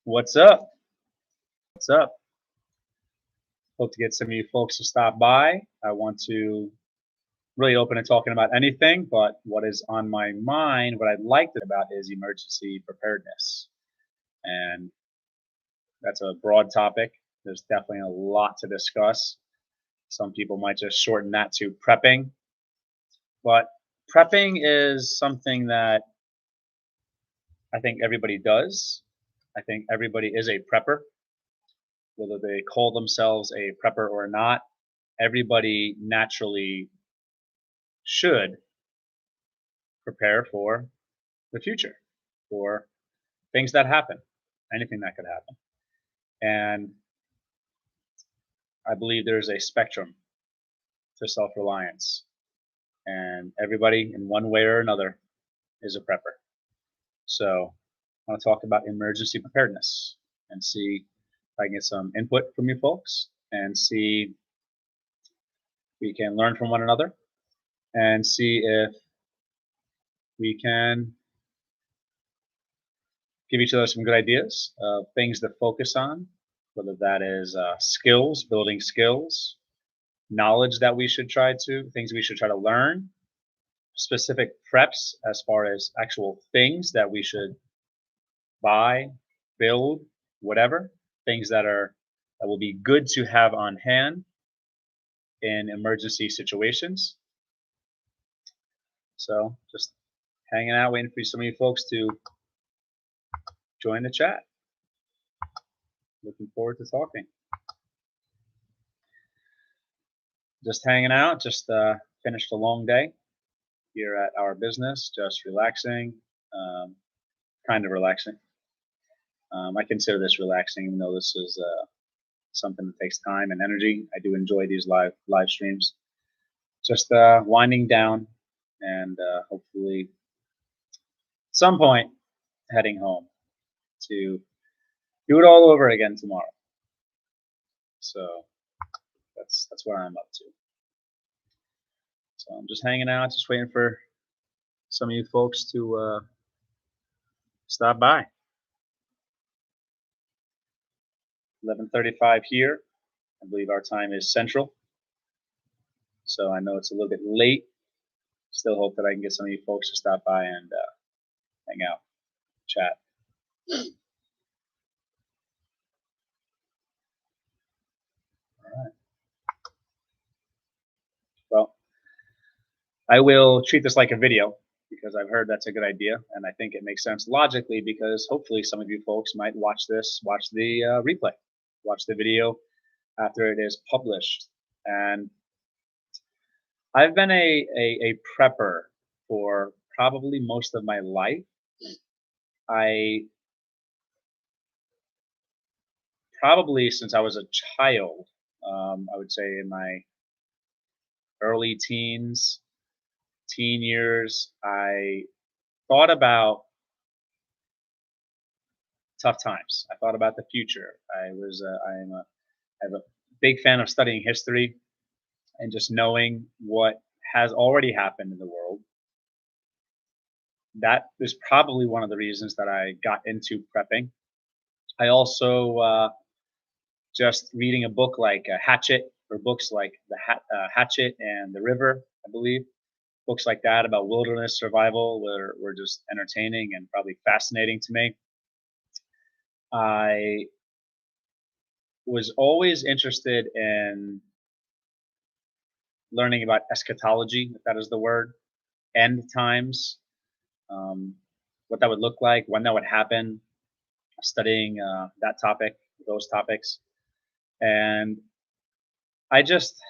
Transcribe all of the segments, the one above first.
What's up? What's up? Hope to get some of you folks to stop by. I want to really open to talking about anything, but what is on my mind, what I'd like to about is emergency preparedness. And that's a broad topic. There's definitely a lot to discuss. Some people might just shorten that to prepping. But prepping is something that I think everybody does. I think everybody is a prepper, whether they call themselves a prepper or not. Everybody naturally should prepare for the future, for things that happen, anything that could happen. And I believe there's a spectrum to self-reliance, and everybody in one way or another is a prepper. So I want to talk about emergency preparedness and see if I can get some input from you folks and see if we can learn from one another and see if we can give each other some good ideas of things to focus on, whether that is skills, building skills, knowledge that we should try to, things we should try to learn, specific preps as far as actual things that we should buy, build, whatever, things that will be good to have on hand in emergency situations. So just hanging out, waiting for some of you folks to join the chat. Looking forward to talking. Just hanging out, just finished a long day here at our business, just relaxing, kind of relaxing. I consider this relaxing, even though this is something that takes time and energy. I do enjoy these live streams. Just winding down and hopefully at some point heading home to do it all over again tomorrow. So that's what I'm up to. So I'm just hanging out, just waiting for some of you folks to stop by. 11:35 here. I believe our time is central. So I know it's a little bit late. Still hope that I can get some of you folks to stop by and hang out, chat. All right. Well, I will treat this like a video because I've heard that's a good idea, and I think it makes sense logically because hopefully some of you folks might watch the replay, watch the video after it is published. And I've been a prepper for probably most of my life. I probably since I was a child, I would say in my early teens, teen years, I thought about tough times. I thought about the future. I'm a big fan of studying history and just knowing what has already happened in the world. That is probably one of the reasons that I got into prepping. I also just reading a book like Hatchet, or books like the Hatchet and the River, I believe. Books like that about wilderness survival were just entertaining and probably fascinating to me. I was always interested in learning about eschatology, if that is the word, end times, what that would look like, when that would happen, studying that topic, those topics. And I just,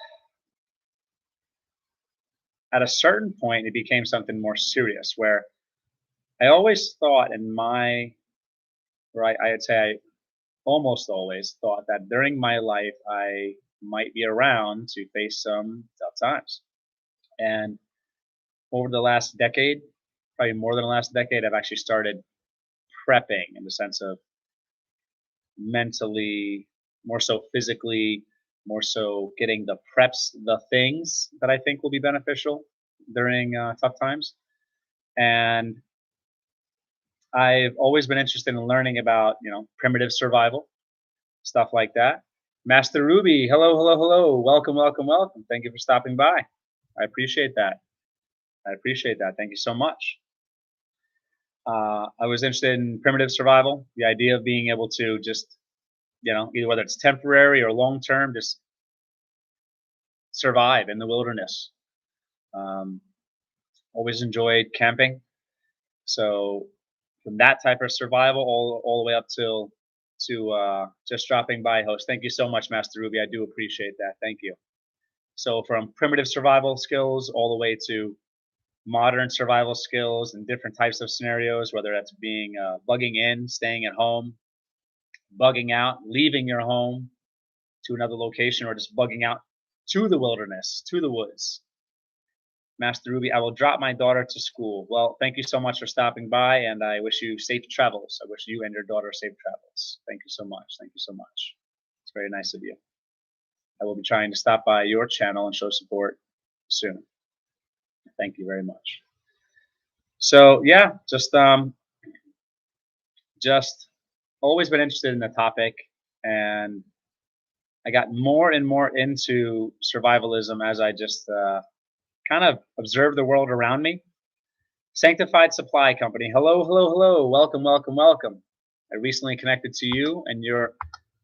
at a certain point, it became something more serious where I always thought I'd say I almost always thought that during my life I might be around to face some tough times. And over the last decade, probably more than the last decade, I've actually started prepping in the sense of mentally, more so physically, more so getting the things that I think will be beneficial during tough times. And I've always been interested in learning about, primitive survival, stuff like that. Master Ruby, hello, hello, hello. Welcome, welcome, welcome. Thank you for stopping by. I appreciate that. I appreciate that. Thank you so much. I was interested in primitive survival, the idea of being able to just, either whether it's temporary or long term, just survive in the wilderness. Um, always enjoyed camping. So from that type of survival all the way up to just dropping by, host. Thank you so much, Master Ruby. I do appreciate that. Thank you. So from primitive survival skills all the way to modern survival skills and different types of scenarios, whether that's being bugging in, staying at home, bugging out, leaving your home to another location, or just bugging out to the wilderness, to the woods. Master Ruby, I will drop my daughter to school. Well, thank you so much for stopping by, and I wish you safe travels. I wish you and your daughter safe travels. Thank you so much. Thank you so much. It's very nice of you. I will be trying to stop by your channel and show support soon. Thank you very much. So yeah, just always been interested in the topic, and I got more and more into survivalism as I just kind of observed the world around me. Sanctified Supply Company. Hello, hello, hello. Welcome, welcome, welcome. I recently connected to you and your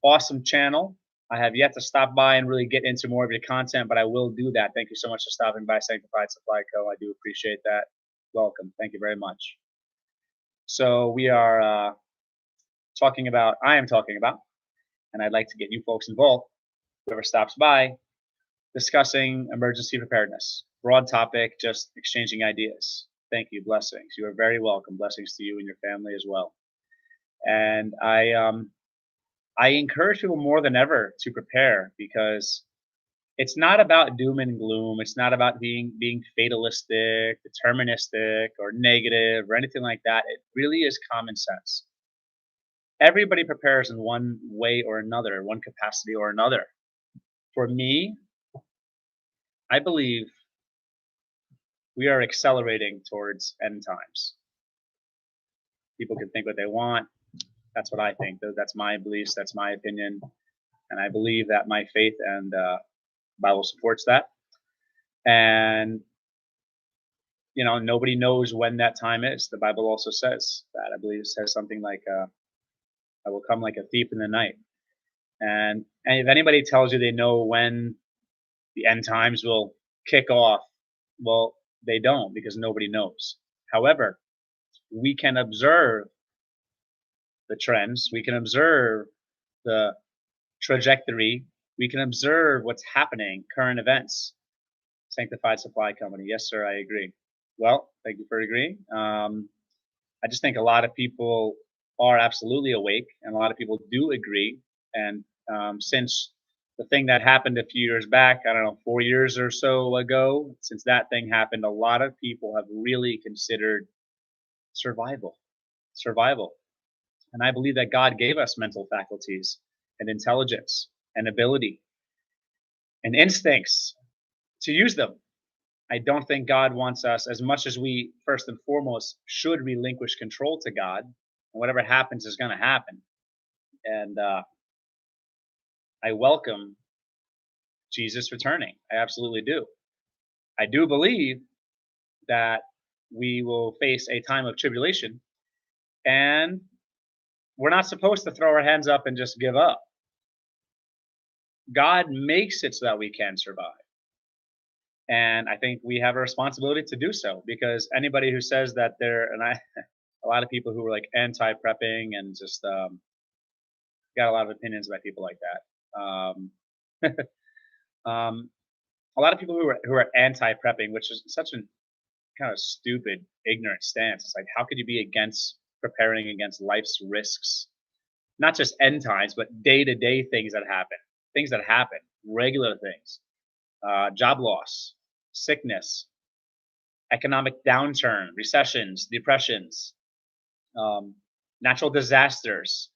awesome channel. I have yet to stop by and really get into more of your content, but I will do that. Thank you so much for stopping by, Sanctified Supply Co. I do appreciate that. Welcome. Thank you very much. So we are I am talking about, and I'd like to get you folks involved, whoever stops by, discussing emergency preparedness. Broad topic, just exchanging ideas. Thank you. Blessings. You are very welcome. Blessings to you and your family as well. And I encourage people more than ever to prepare, because it's not about doom and gloom. It's not about being fatalistic, deterministic, or negative, or anything like that. It really is common sense. Everybody prepares in one way or another, one capacity or another. For me, I believe we are accelerating towards end times. People can think what they want. That's what I think. That's my beliefs. That's my opinion. And I believe that my faith and Bible supports that. And, nobody knows when that time is. The Bible also says that. I believe it says something like, I will come like a thief in the night. And if anybody tells you they know when the end times will kick off, well, they don't, because nobody knows. However, we can observe the trends. We can observe the trajectory. We can observe what's happening, current events. Sanctified Supply Company. Yes, sir, I agree. Well, thank you for agreeing. I just think a lot of people are absolutely awake, and a lot of people do agree. And since the thing that happened a few years back, I don't know, 4 years or so ago, since that thing happened, a lot of people have really considered survival. And I believe that God gave us mental faculties and intelligence and ability and instincts to use them. I don't think God wants us, as much as we first and foremost should relinquish control to God, and whatever happens is going to happen. And I welcome Jesus returning. I absolutely do. I do believe that we will face a time of tribulation, and we're not supposed to throw our hands up and just give up. God makes it so that we can survive. And I think we have a responsibility to do so, because anybody who says that a lot of people who are like anti-prepping and just got a lot of opinions about people like that. A lot of people who are anti-prepping, which is such a kind of stupid, ignorant stance. It's like, how could you be against preparing against life's risks? Not just end times, but day-to-day things that happen, regular things, job loss, sickness, economic downturn, recessions, depressions, natural disasters,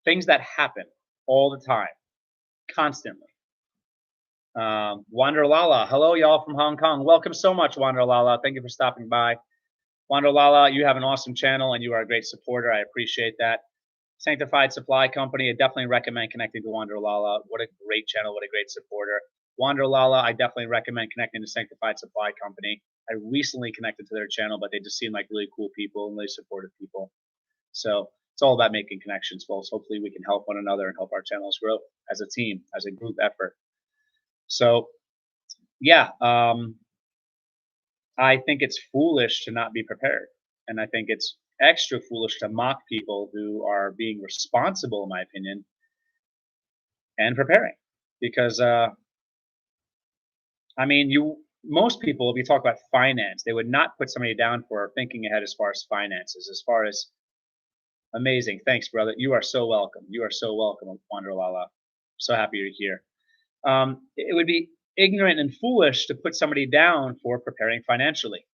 things that happen all the time, constantly. Wanderlala, hello y'all from Hong Kong. Welcome so much, Wanderlala. Thank you for stopping by. Wanderlala, you have an awesome channel and you are a great supporter. I appreciate that. Sanctified Supply Company, I definitely recommend connecting to Wanderlala. What a great channel, what a great supporter. Wanderlala, I definitely recommend connecting to Sanctified Supply Company. I recently connected to their channel, but they just seem like really cool people and really supportive people. So it's all about making connections, folks. Hopefully we can help one another and help our channels grow as a team, as a group effort. So yeah, I think it's foolish to not be prepared. And I think it's extra foolish to mock people who are being responsible, in my opinion, and preparing. Because, I mean, most people, if you talk about finance, they would not put somebody down for thinking ahead as far as finances, as far as amazing. Thanks, brother. You are so welcome. You are so welcome, Wanderlala. So happy you're here. It would be ignorant and foolish to put somebody down for preparing financially,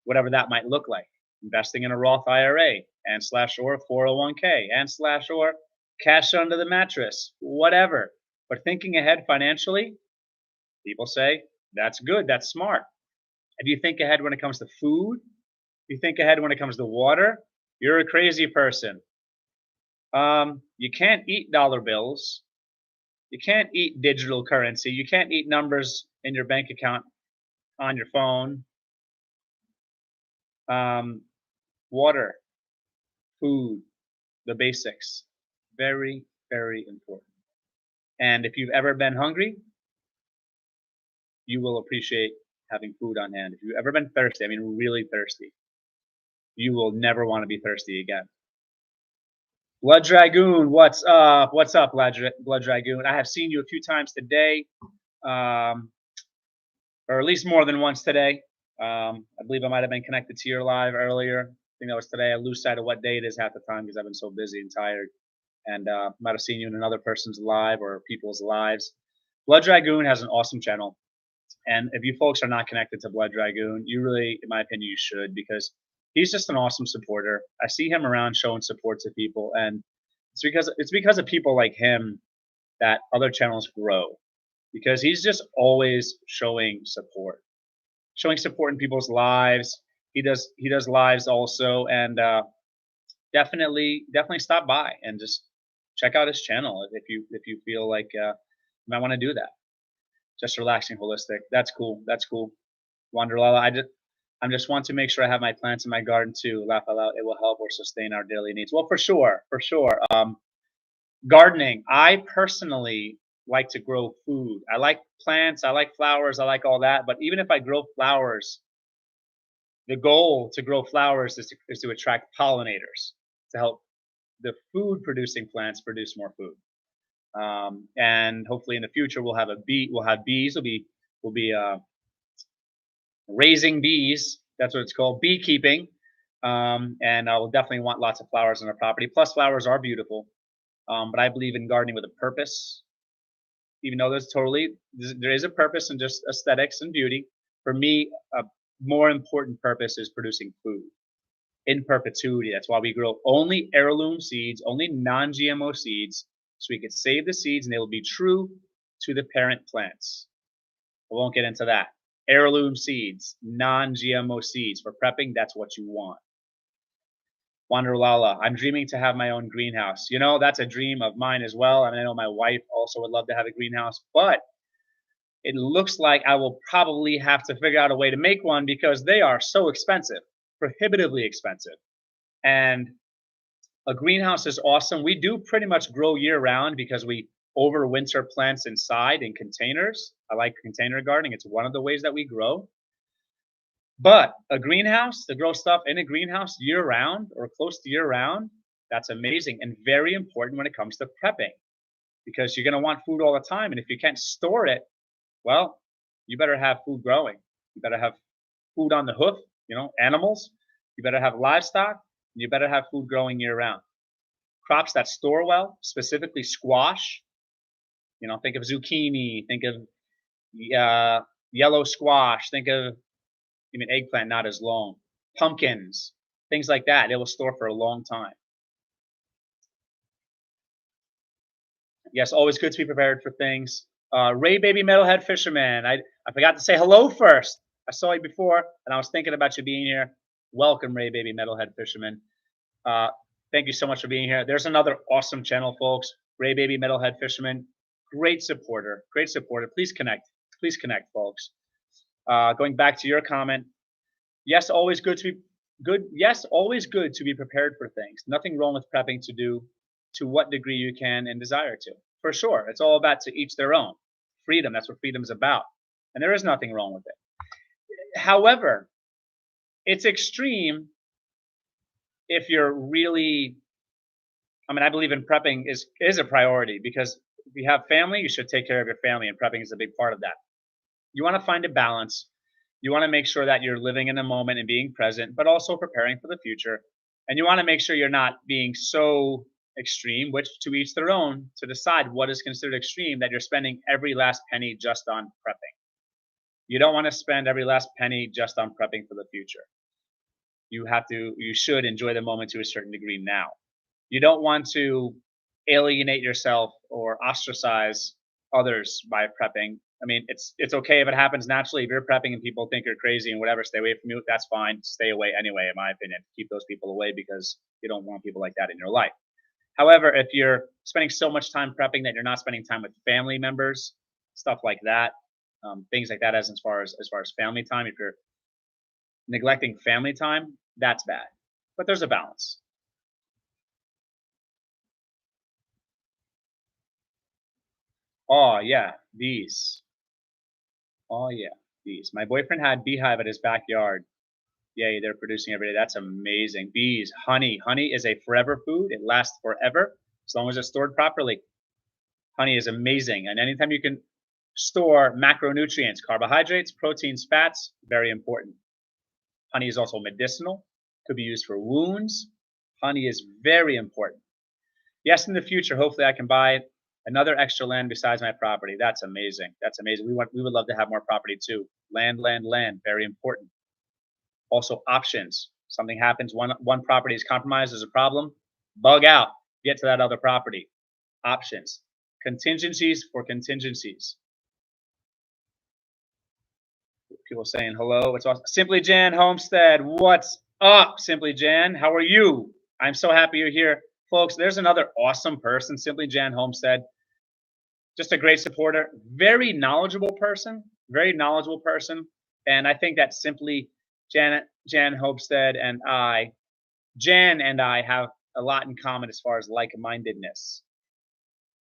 whatever that might look like. Investing in a Roth IRA and slash or 401k and slash or cash under the mattress, whatever. But thinking ahead financially, people say that's good, that's smart. If you think ahead when it comes to food, if you think ahead when it comes to water, you're a crazy person. You can't eat dollar bills. You can't eat digital currency. You can't eat numbers in your bank account on your phone. Water, food, the basics. Very, very important. And if you've ever been hungry, you will appreciate having food on hand. If you've ever been thirsty, I mean really thirsty, you will never want to be thirsty again. Blood Dragoon, what's up? What's up, Blood Dragoon? I have seen you a few times today, or at least more than once today. I believe I might have been connected to your live earlier. I think that was today. I lose sight of what day it is half the time because I've been so busy and tired. And might have seen you in another person's live or people's lives. Blood Dragoon has an awesome channel. And if you folks are not connected to Blood Dragoon, you really, in my opinion, you should, because he's just an awesome supporter. I see him around showing support to people, and it's because of people like him that other channels grow, because he's just always showing support in people's lives. He does lives also, and definitely stop by and just check out his channel if you feel like you might want to do that. Just relaxing, holistic. That's cool. That's cool. Wanderlala, I just want to make sure I have my plants in my garden too. Laugh out loud. It will help or sustain our daily needs. Well, for sure, for sure. Gardening. I personally like to grow food. I like plants. I like flowers. I like all that. But even if I grow flowers, the goal to grow flowers is to attract pollinators to help the food producing plants produce more food. And hopefully in the future we'll have bees. We'll be raising bees. That's what it's called, beekeeping. And I will definitely want lots of flowers on our property. Plus, flowers are beautiful. But I believe in gardening with a purpose. Even though there is a purpose in just aesthetics and beauty. For me, a more important purpose is producing food in perpetuity. That's why we grow only heirloom seeds, only non-GMO seeds, so we can save the seeds and they will be true to the parent plants. I won't get into that. Heirloom seeds, non-GMO seeds for prepping, that's what you want. Wanderlala, I'm dreaming to have my own greenhouse. You know, that's a dream of mine as well. I mean, I know my wife also would love to have a greenhouse, but it looks like I will probably have to figure out a way to make one because they are so expensive, prohibitively expensive. And a greenhouse is awesome. We do pretty much grow year round because we overwinter plants inside in containers. I like container gardening. It's one of the ways that we grow. But a greenhouse, to grow stuff in a greenhouse year round or close to year round, that's amazing and very important when it comes to prepping, because you're going to want food all the time. And if you can't store it, well, you better have food growing. You better have food on the hoof, animals. You better have livestock. And you better have food growing year round. Crops that store well, specifically squash. Think of zucchini. Think of yellow squash. Think of eggplant, not as long. Pumpkins, things like that. They will store for a long time. Yes, always good to be prepared for things. Ray Baby Metalhead Fisherman. I forgot to say hello first. I saw you before, and I was thinking about you being here. Welcome, Ray Baby Metalhead Fisherman. Uh, thank you so much for being here. There's another awesome channel, folks. Ray Baby Metalhead Fisherman. Great supporter. Great supporter. Please connect. Please connect, folks. Going back to your comment, yes, always good to be good. Yes, always good to be prepared for things. Nothing wrong with prepping to do to what degree you can and desire to. For sure. It's all about to each their own. Freedom. That's what freedom is about. And there is nothing wrong with it. However, it's extreme if you're really, I mean, I believe in prepping is a priority because if you have family, you should take care of your family, and prepping is a big part of that. You want to find a balance. You want to make sure that you're living in the moment and being present, but also preparing for the future. And you want to make sure you're not being so extreme, which to each their own, to decide what is considered extreme, that you're spending every last penny just on prepping. You don't want to spend every last penny just on prepping for the future. You should enjoy the moment to a certain degree now. You don't want to alienate yourself or ostracize others by prepping. I mean, it's okay if it happens naturally. If you're prepping and people think you're crazy and whatever, stay away from you. That's fine. Stay away anyway, in my opinion. Keep those people away because you don't want people like that in your life. However, if you're spending so much time prepping that you're not spending time with family members, stuff like that, things like that, as far as family time, if you're neglecting family time, that's bad. But there's a balance. Oh yeah, bees. Oh yeah, bees. My boyfriend had beehive at his backyard. Yay, they're producing every day. That's amazing. Bees, honey. Honey is a forever food. It lasts forever as long as it's stored properly. Honey is amazing. And anytime you can store macronutrients, carbohydrates, proteins, fats, very important. Honey is also medicinal, could be used for wounds. Honey is very important. Yes, in the future, hopefully I can buy another extra land besides my property. That's amazing. That's amazing. We would love to have more property too. Land, land, land, very important. Also options. Something happens, one property is compromised, there's a problem, bug out, get to that other property. Options. Contingencies for contingencies. People saying hello. It's awesome. Simply Jan Homestead, what's up, Simply Jan? How are you? I'm so happy you're here. Folks, there's another awesome person, Simply Jan Homestead. Just a great supporter, very knowledgeable person, And I think that Simply Jan Homestead and Jan and I have a lot in common as far as like-mindedness.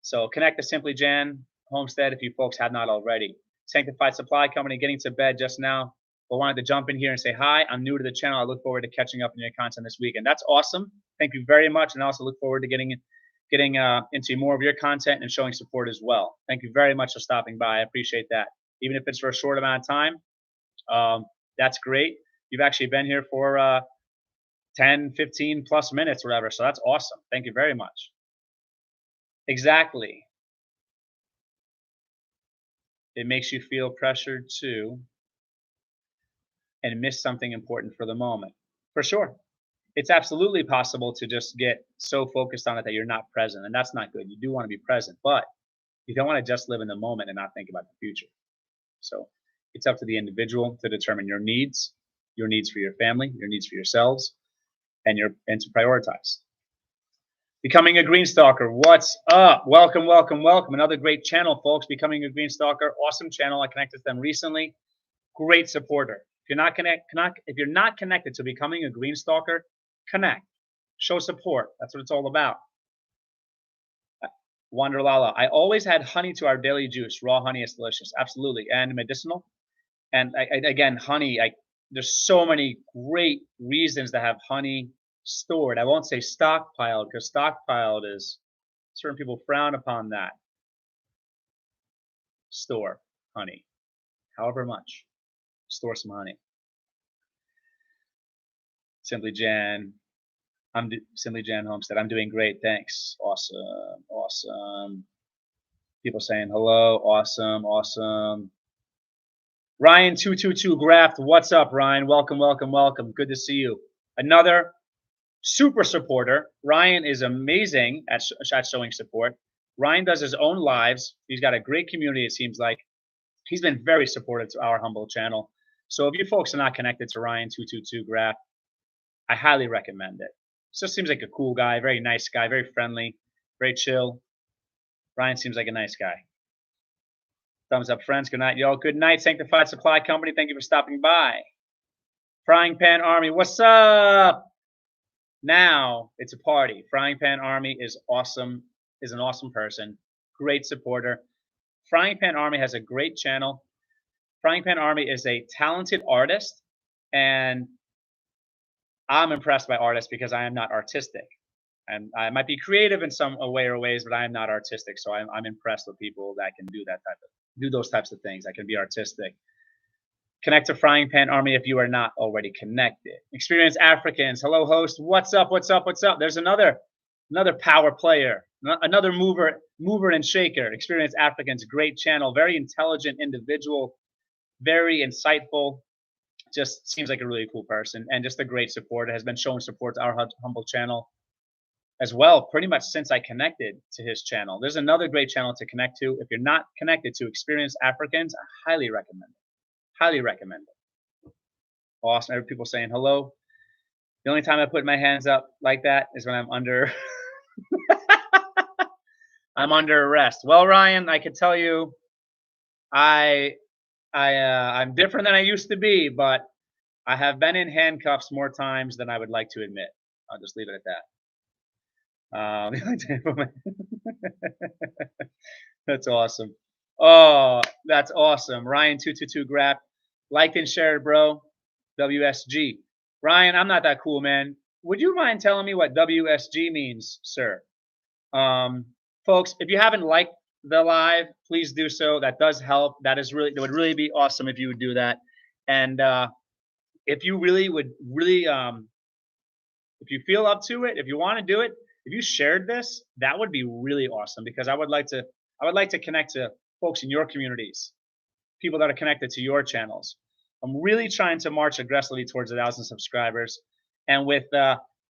So connect to Simply Jan Homestead if you folks have not already. Sanctified Supply Company, getting to bed just now, but wanted to jump in here and say hi. I'm new to the channel. I look forward to catching up on your content this week, and that's awesome. Thank you very much, and I also look forward to getting into more of your content and showing support as well. Thank you very much for stopping by. I appreciate that. Even if it's for a short amount of time, that's great. You've actually been here for 10, 15 plus minutes or whatever, so that's awesome. Thank you very much. Exactly. It makes you feel pressured too and miss something important for the moment. For sure. It's absolutely possible to just get so focused on it that you're not present, and that's not good. You do want to be present, but you don't want to just live in the moment and not think about the future. So it's up to the individual to determine your needs for your family, your needs for yourselves, and to prioritize. Becoming a Green Stalker, what's up? Welcome, welcome, welcome. Another great channel, folks. Becoming a Green Stalker, awesome channel. I connected with them recently. Great supporter. If you're not connected to Becoming a Green Stalker, connect. Show support. That's what it's all about. Wanderlala. I always had honey to our daily juice. Raw honey is delicious. Absolutely. And medicinal. And again, honey, there's so many great reasons to have honey stored. I won't say stockpiled because stockpiled is, certain people frown upon that. Store honey, however much. Store some honey. Simply Jan. Simply Jan Homestead. I'm doing great. Thanks. Awesome. Awesome. People saying hello. Awesome. Awesome. Ryan222 Graft. What's up, Ryan? Welcome, welcome, welcome. Good to see you. Another super supporter. Ryan is amazing at showing support. Ryan does his own lives. He's got a great community, it seems like. He's been very supportive to our humble channel. So if you folks are not connected to Ryan222 Graph, I highly recommend it. Just seems like a cool guy, very nice guy, very friendly, very chill. Ryan seems like a nice guy. Thumbs up, friends. Good night, y'all. Good night, Sanctified Supply Company. Thank you for stopping by. Frying Pan Army, what's up? Now it's a party. Frying Pan Army is awesome, is an awesome person, great supporter. Frying Pan Army has a great channel. Frying Pan Army is a talented artist, and I'm impressed by artists because I am not artistic. And I might be creative in some way or ways, but I am not artistic. So I'm impressed with people that can do those types of things. I can be artistic. Connect to Frying Pan Army if you are not already connected. Experienced Africans. Hello, host. What's up? What's up? What's up? There's another power player, another mover and shaker. Experienced Africans. Great channel. Very intelligent individual. Very insightful. Just seems like a really cool person and just a great supporter. Has been showing support to our humble channel as well, pretty much since I connected to his channel. There's another great channel to connect to. If you're not connected to Experienced Africans, I highly recommend it. Highly recommend it. Awesome. Every people saying hello. The only time I put my hands up like that is when I'm under I'm under arrest. Well, Ryan, I can tell you I'm different than I used to be, but I have been in handcuffs more times than I would like to admit. I'll just leave it at that. That's awesome. Oh, that's awesome. Ryan222 Grap. Liked and shared, bro. WSG. Ryan, I'm not that cool, man. Would you mind telling me what WSG means, sir? Folks, if you haven't liked the live, please do so. That does help. That would really be awesome if you would do that. And if you really would if you feel up to it, if you want to do it, if you shared this, that would be really awesome because I would like to connect to folks in your communities, people that are connected to your channels. I'm really trying to march aggressively towards 1,000 subscribers, and with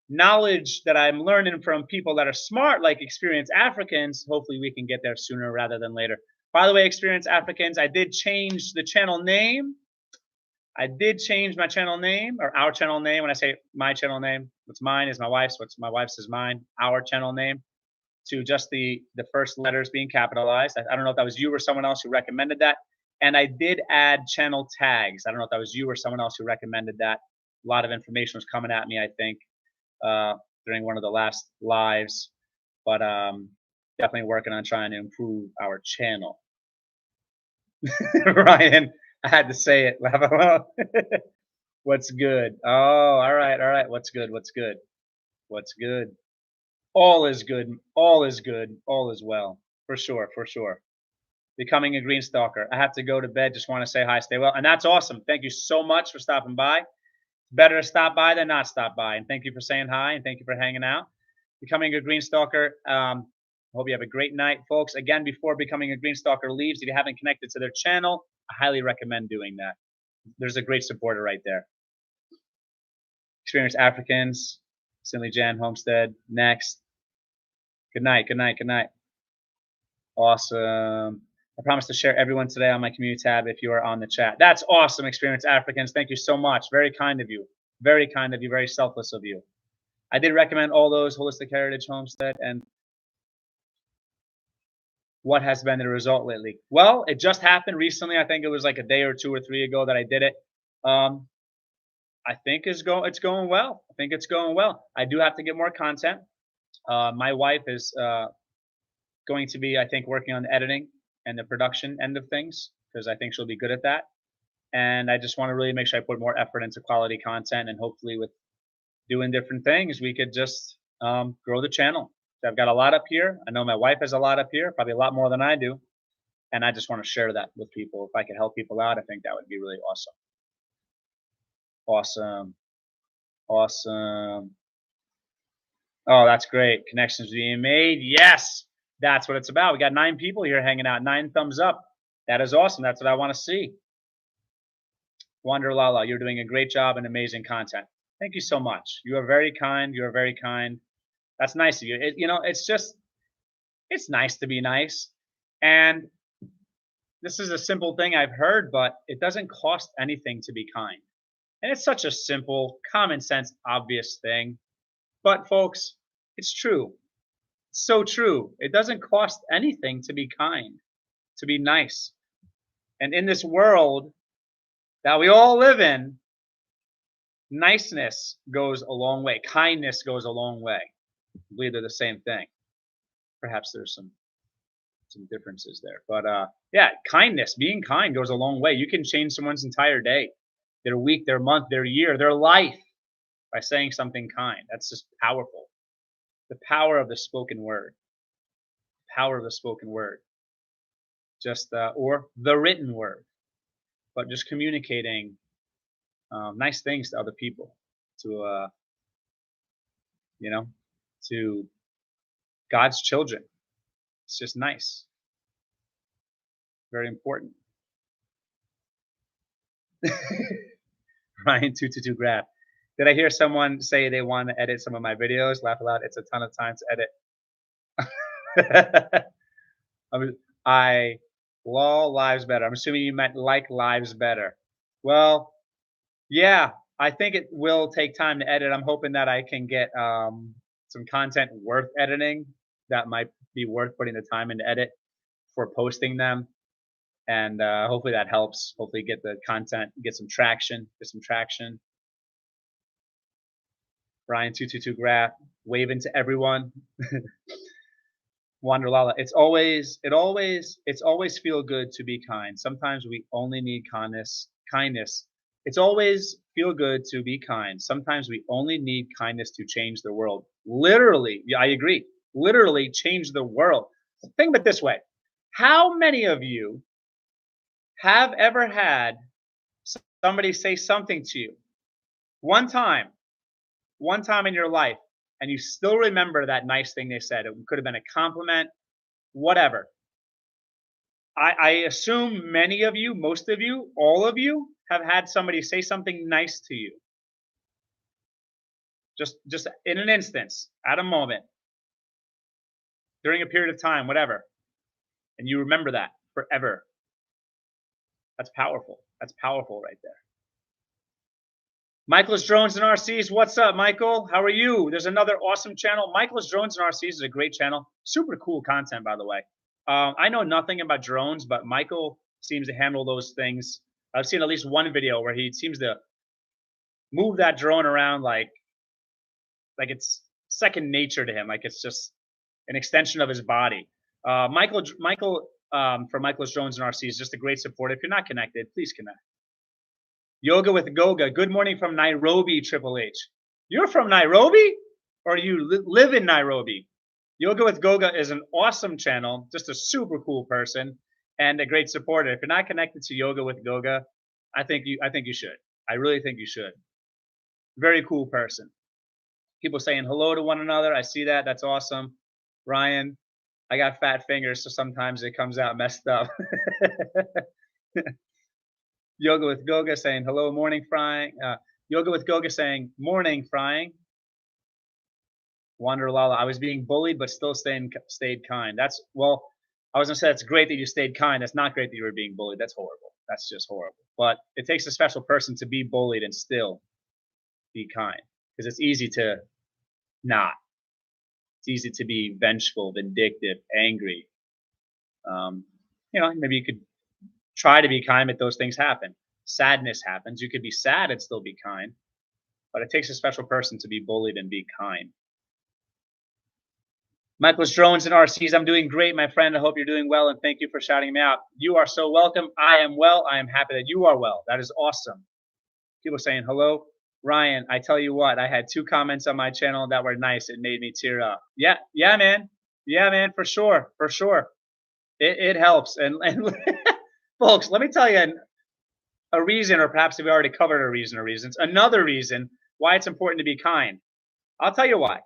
knowledge that I'm learning from people that are smart, like Experienced Africans, hopefully we can get there sooner rather than later. By the way, Experienced Africans, I did change the channel name. I did change my channel name, or our channel name. When I say my channel name, what's mine is my wife's, what's my wife's is mine, our channel name, to just the first letters being capitalized. I don't know if that was you or someone else who recommended that. And I did add channel tags. I don't know if that was you or someone else who recommended that. A lot of information was coming at me, I think, during one of the last lives. But definitely working on trying to improve our channel. Ryan, I had to say it. What's good? Oh, all right, all right. What's good? What's good? What's good? All is good. All is good. All is well. For sure. For sure. Becoming a green stalker. I have to go to bed. Just want to say hi. Stay well. And that's awesome. Thank you so much for stopping by. It's better to stop by than not stop by. And thank you for saying hi. And thank you for hanging out. Becoming a green stalker. Hope you have a great night, folks. Again, before Becoming a Green Stalker leaves, if you haven't connected to their channel, I highly recommend doing that. There's a great supporter right there. Experienced Africans, Cindy Jan Homestead, next. Good night, good night, good night. Awesome. I promise to share everyone today on my community tab if you are on the chat. That's awesome, Experienced Africans. Thank you so much. Very kind of you. Very kind of you. Very selfless of you. I did recommend all those Holistic Heritage Homestead. And what has been the result lately? Well, it just happened recently. I think it was like a day or 2 or 3 ago that I did it. I think it's going well. I think it's going well. I do have to get more content. My wife is going to be, I think, working on the editing and the production end of things because I think she'll be good at that. And I just want to really make sure I put more effort into quality content, and hopefully with doing different things, we could just grow the channel. So I've got a lot up here. I know my wife has a lot up here, probably a lot more than I do. And I just want to share that with people. If I could help people out, I think that would be really awesome. Awesome. Awesome. Oh, that's great. Connections being made. Yes, that's what it's about. We got 9 people here hanging out. 9 thumbs up. That is awesome. That's what I want to see. Wonder Lala, you're doing a great job and amazing content. Thank you so much. You are very kind. You are very kind. That's nice of you. It's nice to be nice. And this is a simple thing I've heard, but it doesn't cost anything to be kind. And it's such a simple, common sense, obvious thing. But folks, it's true. It's so true. It doesn't cost anything to be kind, to be nice. And in this world that we all live in, niceness goes a long way. Kindness goes a long way. I believe they're the same thing. Perhaps there's some differences there. But yeah, kindness, being kind goes a long way. You can change someone's entire day, their week, their month, their year, their life by saying something kind. That's just powerful. The power of the spoken word. Power of the spoken word. Just or the written word. But just communicating nice things to other people, to you know, to God's children. It's just nice. Very important. Ryan 222 graph. Did I hear someone say they want to edit some of my videos? Laugh aloud. It's a ton of time to edit. I law lives better. I'm assuming you meant like lives better. Well, yeah, I think it will take time to edit. I'm hoping that I can get some content worth editing that might be worth putting the time in to edit for posting them. And hopefully that helps. Hopefully get the content, get some traction, Brian 222 graph, waving to everyone. Wanderlala, it's always feel good to be kind. Sometimes we only need kindness. It's always feel good to be kind. Sometimes we only need kindness to change the world. Literally, yeah, I agree. Literally change the world. Think of it this way. How many of you have ever had somebody say something to you one time in your life, and you still remember that nice thing they said? It could have been a compliment, whatever. I assume many of you, most of you, all of you have had somebody say something nice to you. Just in an instance, at a moment, during a period of time, whatever. And you remember that forever. That's powerful. That's powerful right there. Michael's Drones and RCs. What's up, Michael? How are you? There's another awesome channel. Michael's Drones and RCs is a great channel. Super cool content, by the way. I know nothing about drones, but Michael seems to handle those things. I've seen at least one video where he seems to move that drone around like it's second nature to him, like it's just an extension of his body. Michael from Michael's Drones and RCs is just a great support. If you're not connected, please connect. Yoga with Goga. Good morning from Nairobi, Triple H. You're from Nairobi? Or you live in Nairobi? Yoga with Goga is an awesome channel, just a super cool person and a great supporter. If you're not connected to Yoga with Goga, I think you should. I really think you should. Very cool person. People saying hello to one another. I see that. That's awesome. Ryan, I got fat fingers, so sometimes it comes out messed up. Yoga with Goga saying hello, morning frying. Yoga with Goga saying morning frying. Wanderlala, I was being bullied, but still stayed kind. Well, I was gonna say that's great that you stayed kind. That's not great that you were being bullied. That's horrible. That's just horrible. But it takes a special person to be bullied and still be kind, because it's easy to not. It's easy to be vengeful, vindictive, angry. Maybe you could try to be kind, but those things happen. Sadness happens. You could be sad and still be kind, but it takes a special person to be bullied and be kind. Michael's Drones and RCs, I'm doing great, my friend. I hope you're doing well, and thank you for shouting me out. You are so welcome. I am well. I am happy that you are well. That is awesome. People saying hello. Ryan, I tell you what, I had 2 comments on my channel that were nice. It made me tear up. Yeah, man. Yeah, man, for sure. It helps. And folks, let me tell you a reason, or perhaps we already covered a reason or reasons. Another reason why it's important to be kind. I'll tell you why.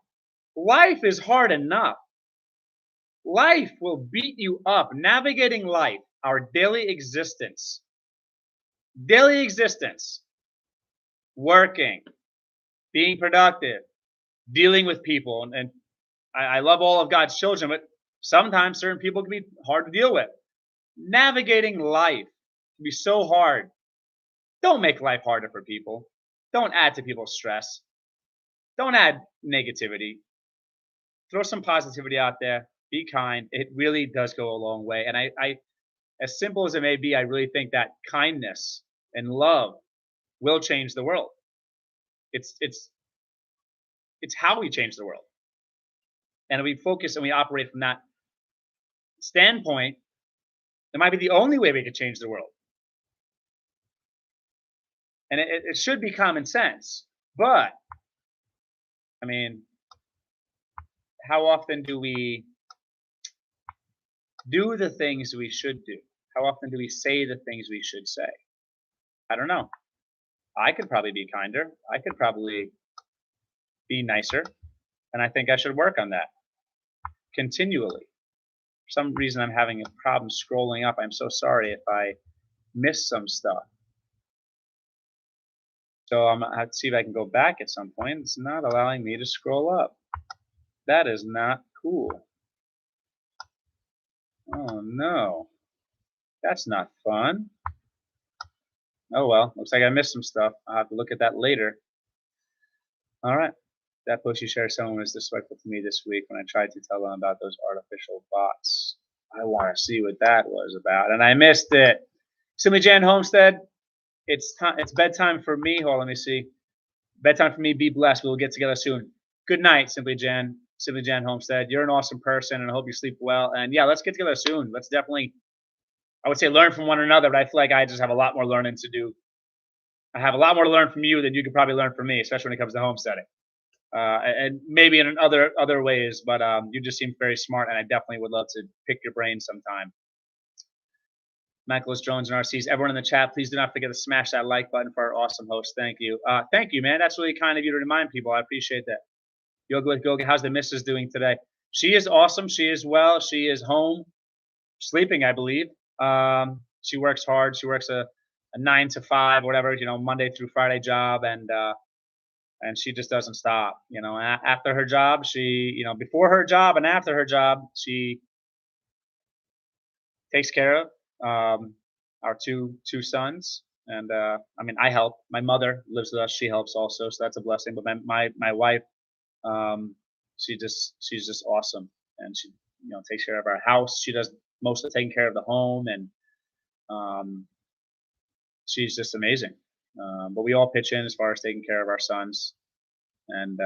Life is hard enough. Life will beat you up. Navigating life, our daily existence, working, being productive, dealing with people. And I love all of God's children, but sometimes certain people can be hard to deal with. Navigating life can be so hard. Don't make life harder for people. Don't add to people's stress. Don't add negativity. Throw some positivity out there. Be kind. It really does go a long way. And I as simple as it may be, I really think that kindness and love will change the world. It's it's it's how we change the world. And if we focus and we operate from that standpoint, it might be the only way we could change the world. And it should be common sense. But I mean, how often do we do the things we should do? How often do we say the things we should say? I don't know. I could probably be kinder. I could probably be nicer. And I think I should work on that continually. For some reason, I'm having a problem scrolling up. I'm so sorry if I miss some stuff. So I'm gonna have to see if I can go back at some point. It's not allowing me to scroll up. That is not cool. Oh no. That's not fun. Oh well, looks like I missed some stuff. I'll have to look at that later. All right. That post you shared, someone was disrespectful to me this week when I tried to tell them about those artificial bots. I want to see what that was about, and I missed it. Simply Jan Homestead, it's time. It's bedtime for me. Hold on, let me see. Bedtime for me. Be blessed. We will get together soon. Good night, Simply Jan. Simply Jan Homestead. You're an awesome person, and I hope you sleep well. And yeah, let's get together soon. Let's definitely, I would say, learn from one another. But I feel like I just have a lot more learning to do. I have a lot more to learn from you than you could probably learn from me, especially when it comes to homesteading. And maybe in other ways, but you just seem very smart, and I definitely would love to pick your brain sometime. Michaelis Jones and RCs, everyone in the chat, please do not forget to smash that like button for our awesome host. Thank you. Thank you, man. That's really kind of you to remind people. I appreciate that. Yoga with Goga, how's the missus doing today? She is awesome. She is well. She is home, sleeping, I believe. She works hard. She works a 9 to 5, whatever, Monday through Friday job, and she just doesn't stop. After her job, before her job and after her job, she takes care of our two sons, and I mean, I help. My mother lives with us; she helps also, so that's a blessing. But my wife, she's just awesome, and she takes care of our house. She does most of taking care of the home, and she's just amazing. But we all pitch in as far as taking care of our sons, and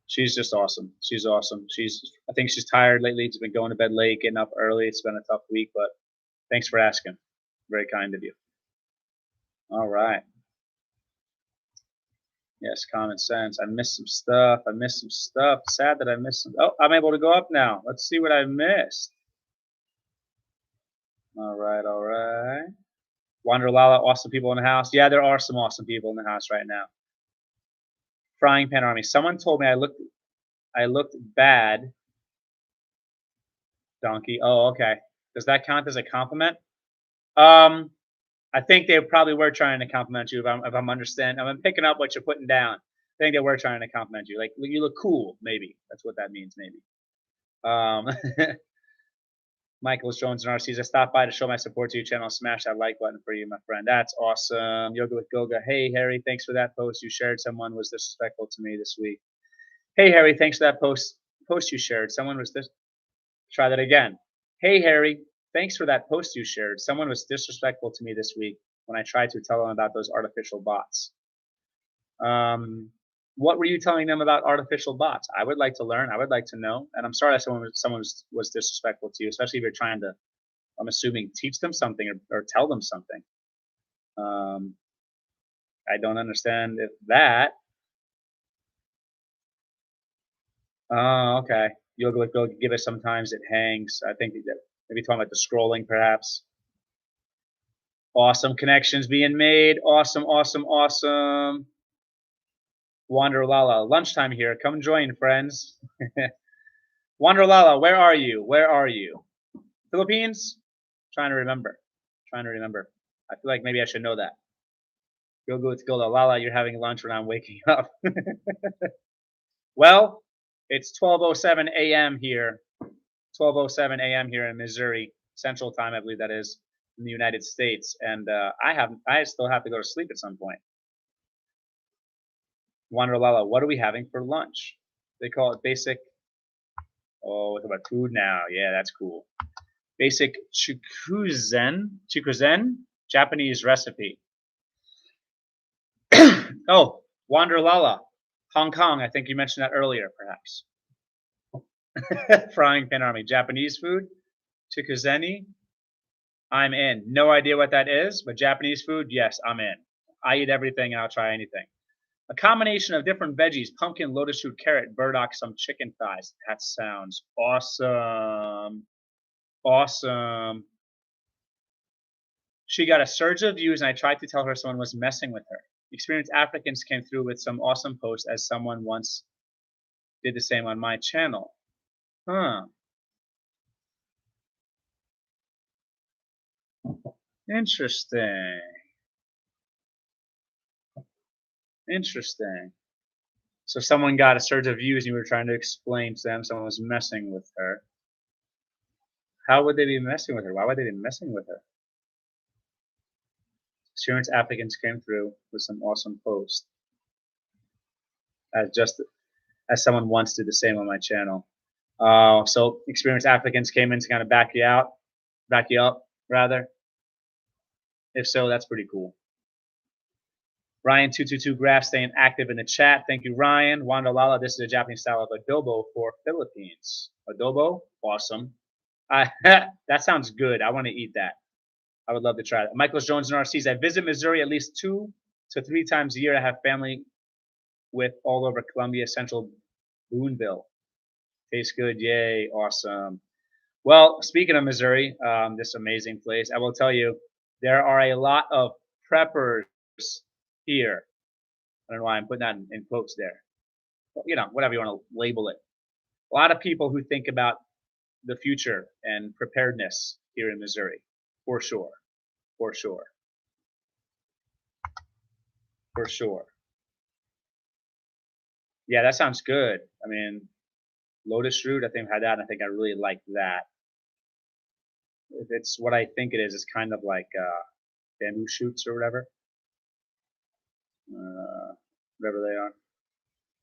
she's just awesome. She's awesome. I think she's tired lately. She's been going to bed late, getting up early. It's been a tough week, but thanks for asking. Very kind of you. All right. Yes, common sense. I missed some stuff. Sad that I missed some. Oh, I'm able to go up now. Let's see what I missed. All right, all right. Wanderlala, awesome people in the house. Yeah, there are some awesome people in the house right now. Frying Pan Army. Someone told me I looked bad. Donkey. Oh, okay. Does that count as a compliment? I think they probably were trying to compliment you. If I'm understanding, I'm picking up what you're putting down. I think they were trying to compliment you. Like, you look cool. Maybe that's what that means. Maybe. Michaelis Jones and RCs. I stopped by to show my support to your channel. Smash that like button for you, my friend. That's awesome. Yoga with Goga. Hey, Harry. Thanks for that post you shared. Someone was disrespectful to me this week. Hey, Harry. Thanks for that post you shared. Someone was Try that again. Hey, Harry. Thanks for that post you shared. Someone was disrespectful to me this week when I tried to tell them about those artificial bots. What were you telling them about artificial bots? I would like to learn. I would like to know. And I'm sorry that someone was disrespectful to you, especially if you're trying to, I'm assuming, teach them something or tell them something. I don't understand if that. Oh, okay. You'll go give it sometimes. It hangs. I think that maybe talking about the scrolling, perhaps. Awesome connections being made. Awesome, awesome, awesome. Wanderlala, lunchtime here. Come join, friends. Wanderlala, where are you? Where are you? Philippines? Trying to remember. I feel like maybe I should know that. Go to Gola. Lala, you're having lunch when I'm waking up. Well, it's 12:07 a.m. here. 12:07 a.m. here in Missouri, Central Time, I believe that is, in the United States, and I still have to go to sleep at some point. Wanderlala, what are we having for lunch? They call it basic. Oh, what about food now? Yeah, that's cool. Basic chikuzen, Japanese recipe. Oh, Wanderlala, Hong Kong. I think you mentioned that earlier, perhaps. Frying Pan Army, Japanese food, chikuzeni. I'm in. No idea what that is, but Japanese food, yes, I'm in. I eat everything and I'll try anything. A combination of different veggies, pumpkin, lotus root, carrot, burdock, some chicken thighs. That sounds awesome. Awesome. She got a surge of views, and I tried to tell her someone was messing with her. Experienced Africans came through with some awesome posts, as someone once did the same on my channel. Huh. Interesting. Interesting. So someone got a surge of views, and you were trying to explain to them someone was messing with her. How would they be messing with her? Why would they be messing with her? Experienced applicants came through with some awesome posts. As someone once did the same on my channel. So experienced applicants came in to kind of back you up, rather. If so, that's pretty cool. Ryan222 Graph staying active in the chat. Thank you, Ryan. Wanda Lala, this is a Japanese style of adobo for Philippines. Adobo? Awesome. That sounds good. I want to eat that. I would love to try that. Michael Jones and RCs. I visit Missouri at least 2 to 3 times a year. I have family with all over Columbia, Central Boonville. Tastes good. Yay. Awesome. Well, speaking of Missouri, this amazing place, I will tell you, there are a lot of preppers here. I don't know why I'm putting that in quotes there. You know, whatever you want to label it. A lot of people who think about the future and preparedness here in Missouri, for sure. For sure. For sure. Yeah, that sounds good. I mean, lotus root, I think I've had that, and I think I really like that. If it's what I think it is, it's kind of like bamboo shoots or whatever. Whatever they are.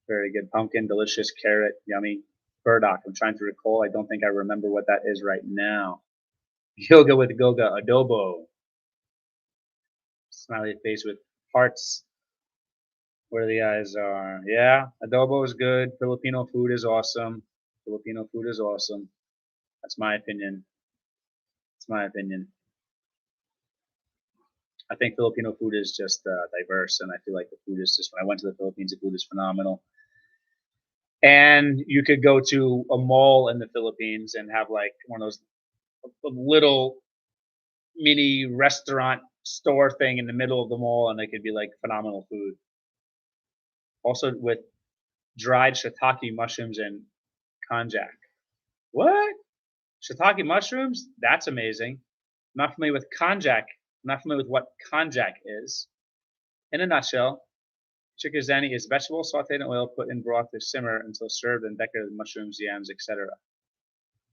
Very good. Pumpkin, delicious, carrot, yummy. Burdock, I'm trying to recall. I don't think I remember what that is right now. Yoga with Goga, adobo. Smiley face with hearts where the eyes are. Yeah, adobo is good. Filipino food is awesome. Filipino food is awesome. That's my opinion. That's my opinion. I think Filipino food is just diverse, and I feel like the food is just. When I went to the Philippines, the food is phenomenal. And you could go to a mall in the Philippines and have like one of those little mini restaurant store thing in the middle of the mall, and they could be like phenomenal food. Also with dried shiitake mushrooms and konjac. What? Shiitake mushrooms? That's amazing. I'm not familiar with konjac. I'm not familiar with what konjac is. In a nutshell, chikuzani is vegetable sauteed in oil, put in broth to simmer until served and decorated with mushrooms, yams, etc.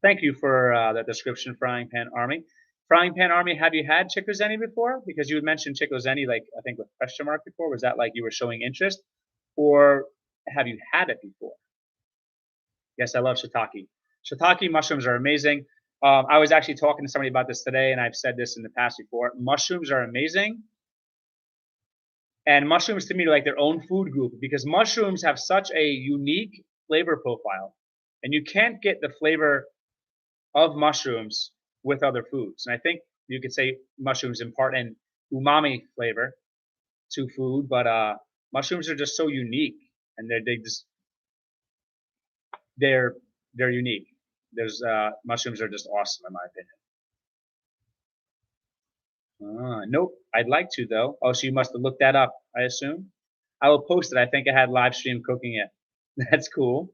Thank you for that description, Frying Pan Army. Frying Pan Army, have you had chikuzeni before? Because you had mentioned chikuzeni, like I think with question mark before. Was that like you were showing interest, or have you had it before? Yes, I love shiitake. Shiitake mushrooms are amazing. I was actually talking to somebody about this today, and I've said this in the past before. Mushrooms are amazing. And mushrooms to me are like their own food group because mushrooms have such a unique flavor profile. And you can't get the flavor of mushrooms with other foods. And I think you could say mushrooms impart an umami flavor to food, but mushrooms are just so unique, and they're unique. There's mushrooms are just awesome in my opinion. Nope, I'd like to though. Oh, so you must have looked that up, I assume. I will post it. I think I had live stream cooking it. That's cool.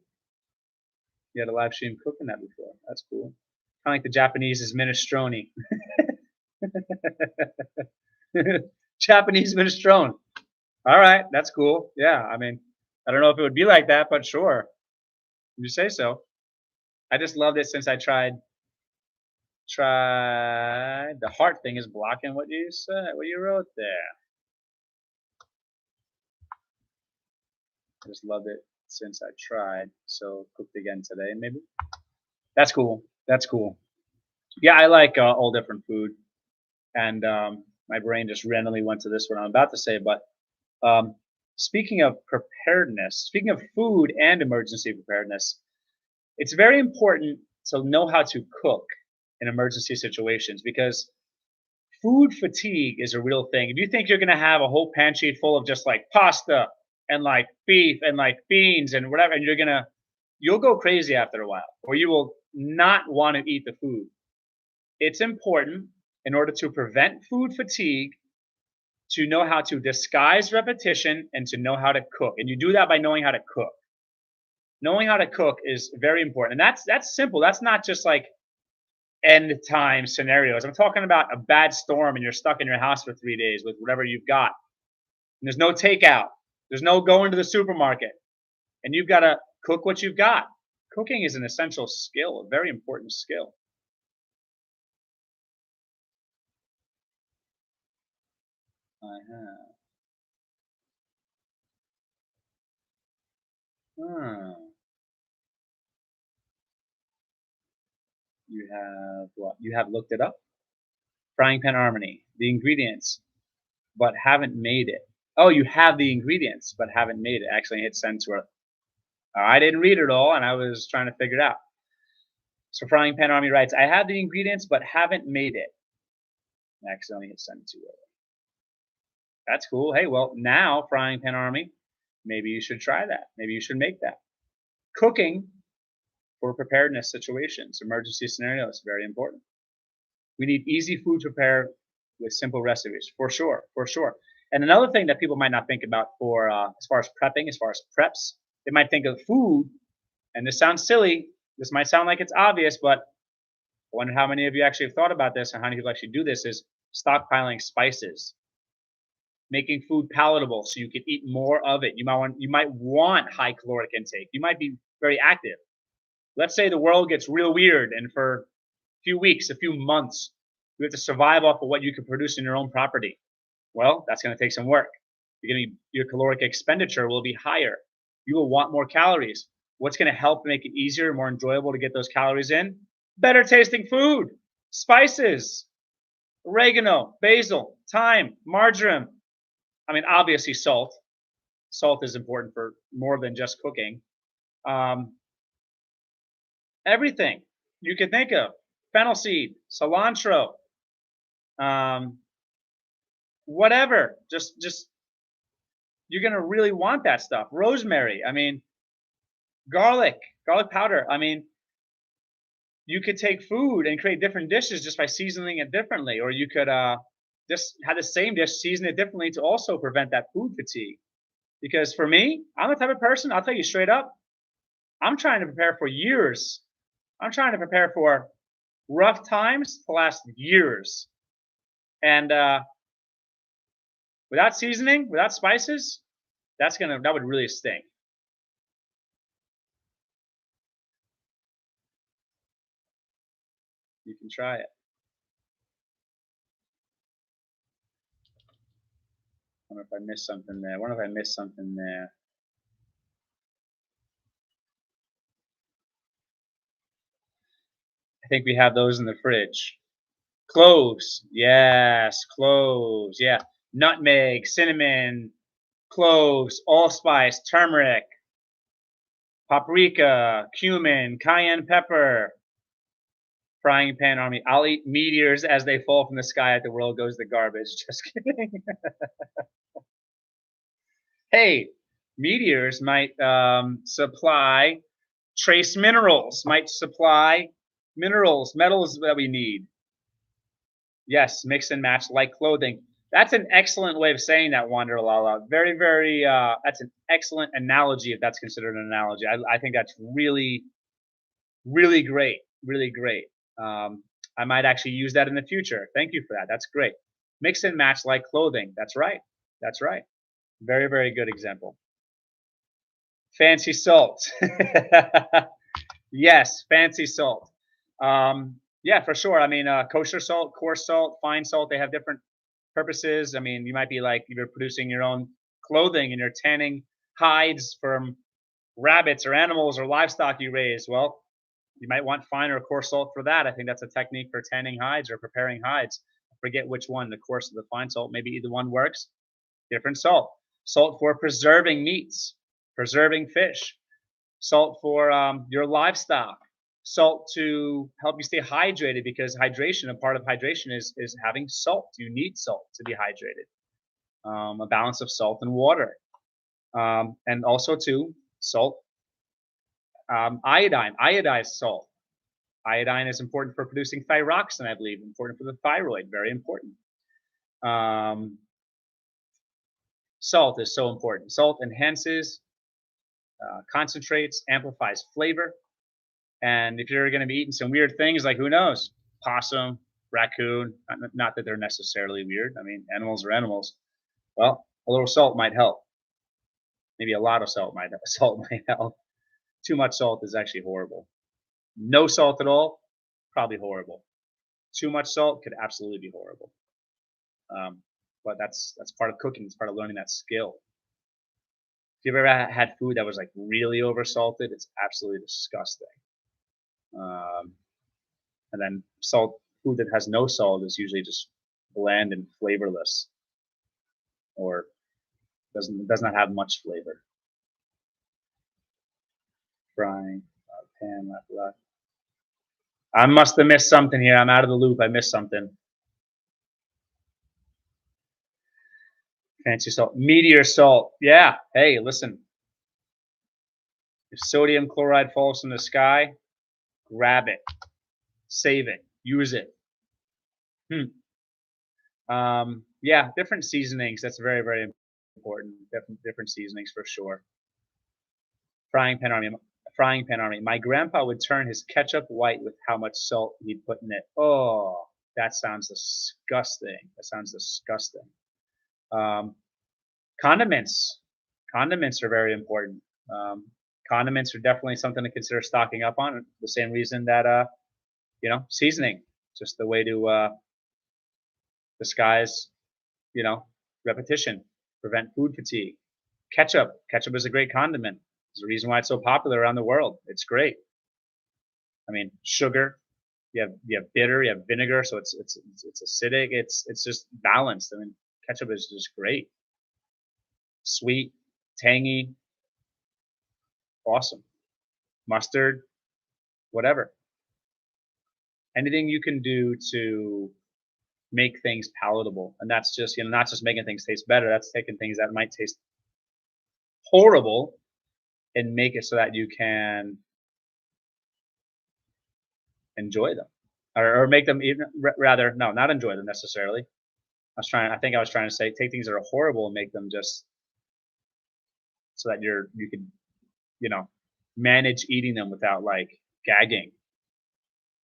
You had a live stream cooking that before. That's cool. Kind of like the Japanese is minestrone. Japanese minestrone. All right, that's cool. Yeah, I mean, I don't know if it would be like that, but sure. You say so. I just loved it since I tried. The heart thing is blocking what you said, what you wrote there. Just loved it since I tried. So cooked again today, maybe. That's cool. That's cool. Yeah, I like all different food, and my brain just randomly went to this what I'm about to say. But um, speaking of preparedness, speaking of food and emergency preparedness, it's very important to know how to cook in emergency situations because food fatigue is a real thing. If you think you're going to have a whole pantry full of just like pasta and like beef and like beans and whatever, and you'll go crazy after a while, or you will not want to eat the food. It's important in order to prevent food fatigue to know how to disguise repetition and to know how to cook. And you do that by knowing how to cook. Knowing how to cook is very important. And that's simple. That's not just like end time scenarios. I'm talking about a bad storm and you're stuck in your house for 3 days with whatever you've got. And there's no takeout. There's no going to the supermarket. And you've got to cook what you've got. Cooking is an essential skill, a very important skill. I have. Hmm. You have what? You have looked it up? Frying pan harmony. The ingredients, but haven't made it. Oh, you have the ingredients, but haven't made it. Actually, hit send to her. I didn't read it all, and I was trying to figure it out. So Frying Pan Army writes, I have the ingredients, but haven't made it. I accidentally hit send to her. That's cool. Hey, well, now Frying Pan Army, maybe you should try that. Maybe you should make that. Cooking for preparedness situations, emergency scenarios, very important. We need easy food to prepare with simple recipes, for sure, for sure. And another thing that people might not think about for as far as prepping, as far as preps, they might think of food, and this sounds silly. This might sound like it's obvious, but I wonder how many of you actually have thought about this and how many people actually do this is stockpiling spices, making food palatable so you can eat more of it. You might want high caloric intake. You might be very active. Let's say the world gets real weird and for a few weeks, a few months, you have to survive off of what you can produce in your own property. Well, that's going to take some work. Your caloric expenditure will be higher. You will want more calories. What's going to help make it easier and more enjoyable to get those calories in? Better tasting food, spices, oregano, basil, thyme, marjoram. I mean, obviously salt. Salt is important for more than just cooking. Um, everything you can think of: fennel seed, cilantro, um, whatever. Just you're gonna really want that stuff. Rosemary. I mean, garlic powder. I mean, you could take food and create different dishes just by seasoning it differently, or you could just have the same dish, season it differently to also prevent that food fatigue. Because for me, I'm the type of person, I'll tell you straight up, I'm trying to prepare for years. I'm trying to prepare for rough times to last years. And without seasoning, without spices, that would really stink. You can try it. I wonder if I missed something there. I wonder if I missed something there. I think we have those in the fridge. Cloves. Yes, cloves. Yeah. Nutmeg, cinnamon, cloves, allspice, turmeric, paprika, cumin, cayenne pepper. Frying pan army. I'll eat meteors as they fall from the sky at the world goes to garbage. Just kidding. Hey, meteors might supply trace minerals, might supply minerals, metals that we need. Yes, mix and match like clothing. That's an excellent way of saying that, Wanderlala. Very, very, that's an excellent analogy if that's considered an analogy. I think that's really, really great. Really great. I might actually use that in the future. Thank you for that. That's great. Mix and match like clothing. That's right. That's right. Very, very good example. Fancy salt. Yes, fancy salt. Yeah, for sure. I mean, kosher salt, coarse salt, fine salt, they have different purposes. I mean, you might be like you're producing your own clothing and you're tanning hides from rabbits or animals or livestock you raise. Well, you might want fine or coarse salt for that. I think that's a technique for tanning hides or preparing hides. I forget which one, the coarse or the fine salt. Maybe either one works. Different salt. Salt for preserving meats, preserving fish. Salt for your livestock. Salt to help you stay hydrated, because hydration, a part of hydration is having salt. You need salt to be hydrated. A balance of salt and water. And also too, salt, iodine, iodized salt. Iodine is important for producing thyroxine, I believe, important for the thyroid, very important. Salt is so important. Salt enhances, concentrates, amplifies flavor. And if you're going to be eating some weird things, like who knows, possum, raccoon, not that they're necessarily weird. I mean, animals are animals. Well, a little salt might help. Maybe a lot of salt might help. Too much salt is actually horrible. No salt at all, probably horrible. Too much salt could absolutely be horrible. But that's part of cooking. It's part of learning that skill. If you've ever had food that was like really oversalted, it's absolutely disgusting. And then food that has no salt is usually just bland and flavorless, or does not have much flavor. Frying, pan, left. I must have missed something here. I'm out of the loop. I missed something. Fancy salt. Meteor salt. Yeah. Hey, listen. If sodium chloride falls from the sky, grab it. Save it. Use it. Yeah, different seasonings. That's very, very important. Different seasonings for sure. Frying pan army. Frying pan army. My grandpa would turn his ketchup white with how much salt he'd put in it. Oh, that sounds disgusting. That sounds disgusting. Condiments. Condiments are very important. Condiments are definitely something to consider stocking up on. The same reason that seasoning, just the way to disguise, repetition, prevent food fatigue. Ketchup. Ketchup is a great condiment. There's a reason why it's so popular around the world. It's great. I mean, sugar. You have bitter. You have vinegar. So it's acidic. It's just balanced. I mean, ketchup is just great. Sweet, tangy, awesome. Mustard, whatever. Anything you can do to make things palatable, and that's just not just making things taste better. That's taking things that might taste horrible and make it so that you can enjoy them, or make them even rather no, not enjoy them necessarily. I think I was trying to say take things that are horrible and make them just so that you could manage eating them without like gagging,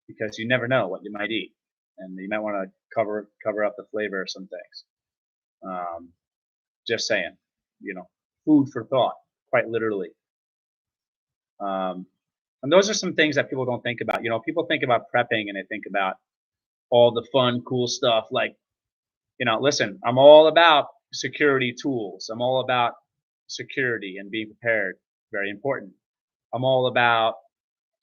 because you never know what you might eat, and you might want to cover up the flavor of some things. Just saying, food for thought, quite literally. And those are some things that people don't think about. People think about prepping and they think about all the fun, cool stuff. Like, listen, I'm all about security tools. I'm all about security and being prepared. Very important. I'm all about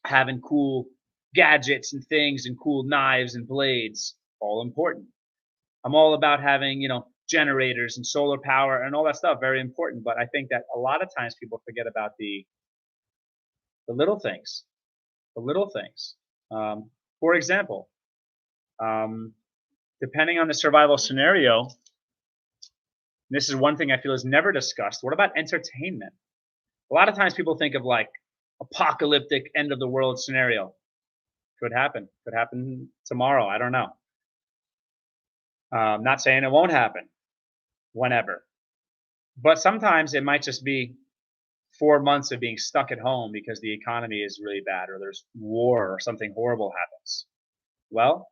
having cool gadgets and things and cool knives and blades. All important. I'm all about having, generators and solar power and all that stuff. Very important. But I think that a lot of times people forget about the little things. The little things. For example, depending on the survival scenario, this is one thing I feel is never discussed. What about entertainment? A lot of times people think of like apocalyptic end of the world scenario. Could happen. Could happen tomorrow. I don't know. Not saying it won't happen. Whenever. But sometimes it might just be 4 months of being stuck at home because the economy is really bad, or there's war, or something horrible happens. Well,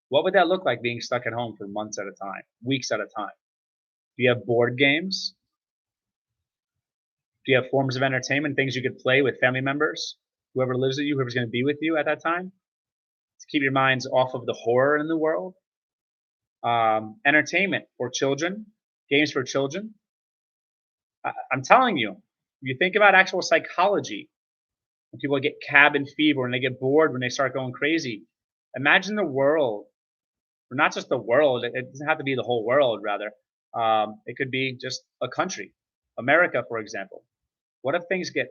what would that look like, being stuck at home for months at a time, weeks at a time? Do you have board games? Do you have forms of entertainment, things you could play with family members, whoever lives with you, whoever's going to be with you at that time, to keep your minds off of the horror in the world? Entertainment for children, games for children. I'm telling you, you think about actual psychology. When people get cabin fever, when they get bored, when they start going crazy. Imagine the world, or not just the world. It doesn't have to be the whole world. Rather, it could be just a country, America, for example. What if things get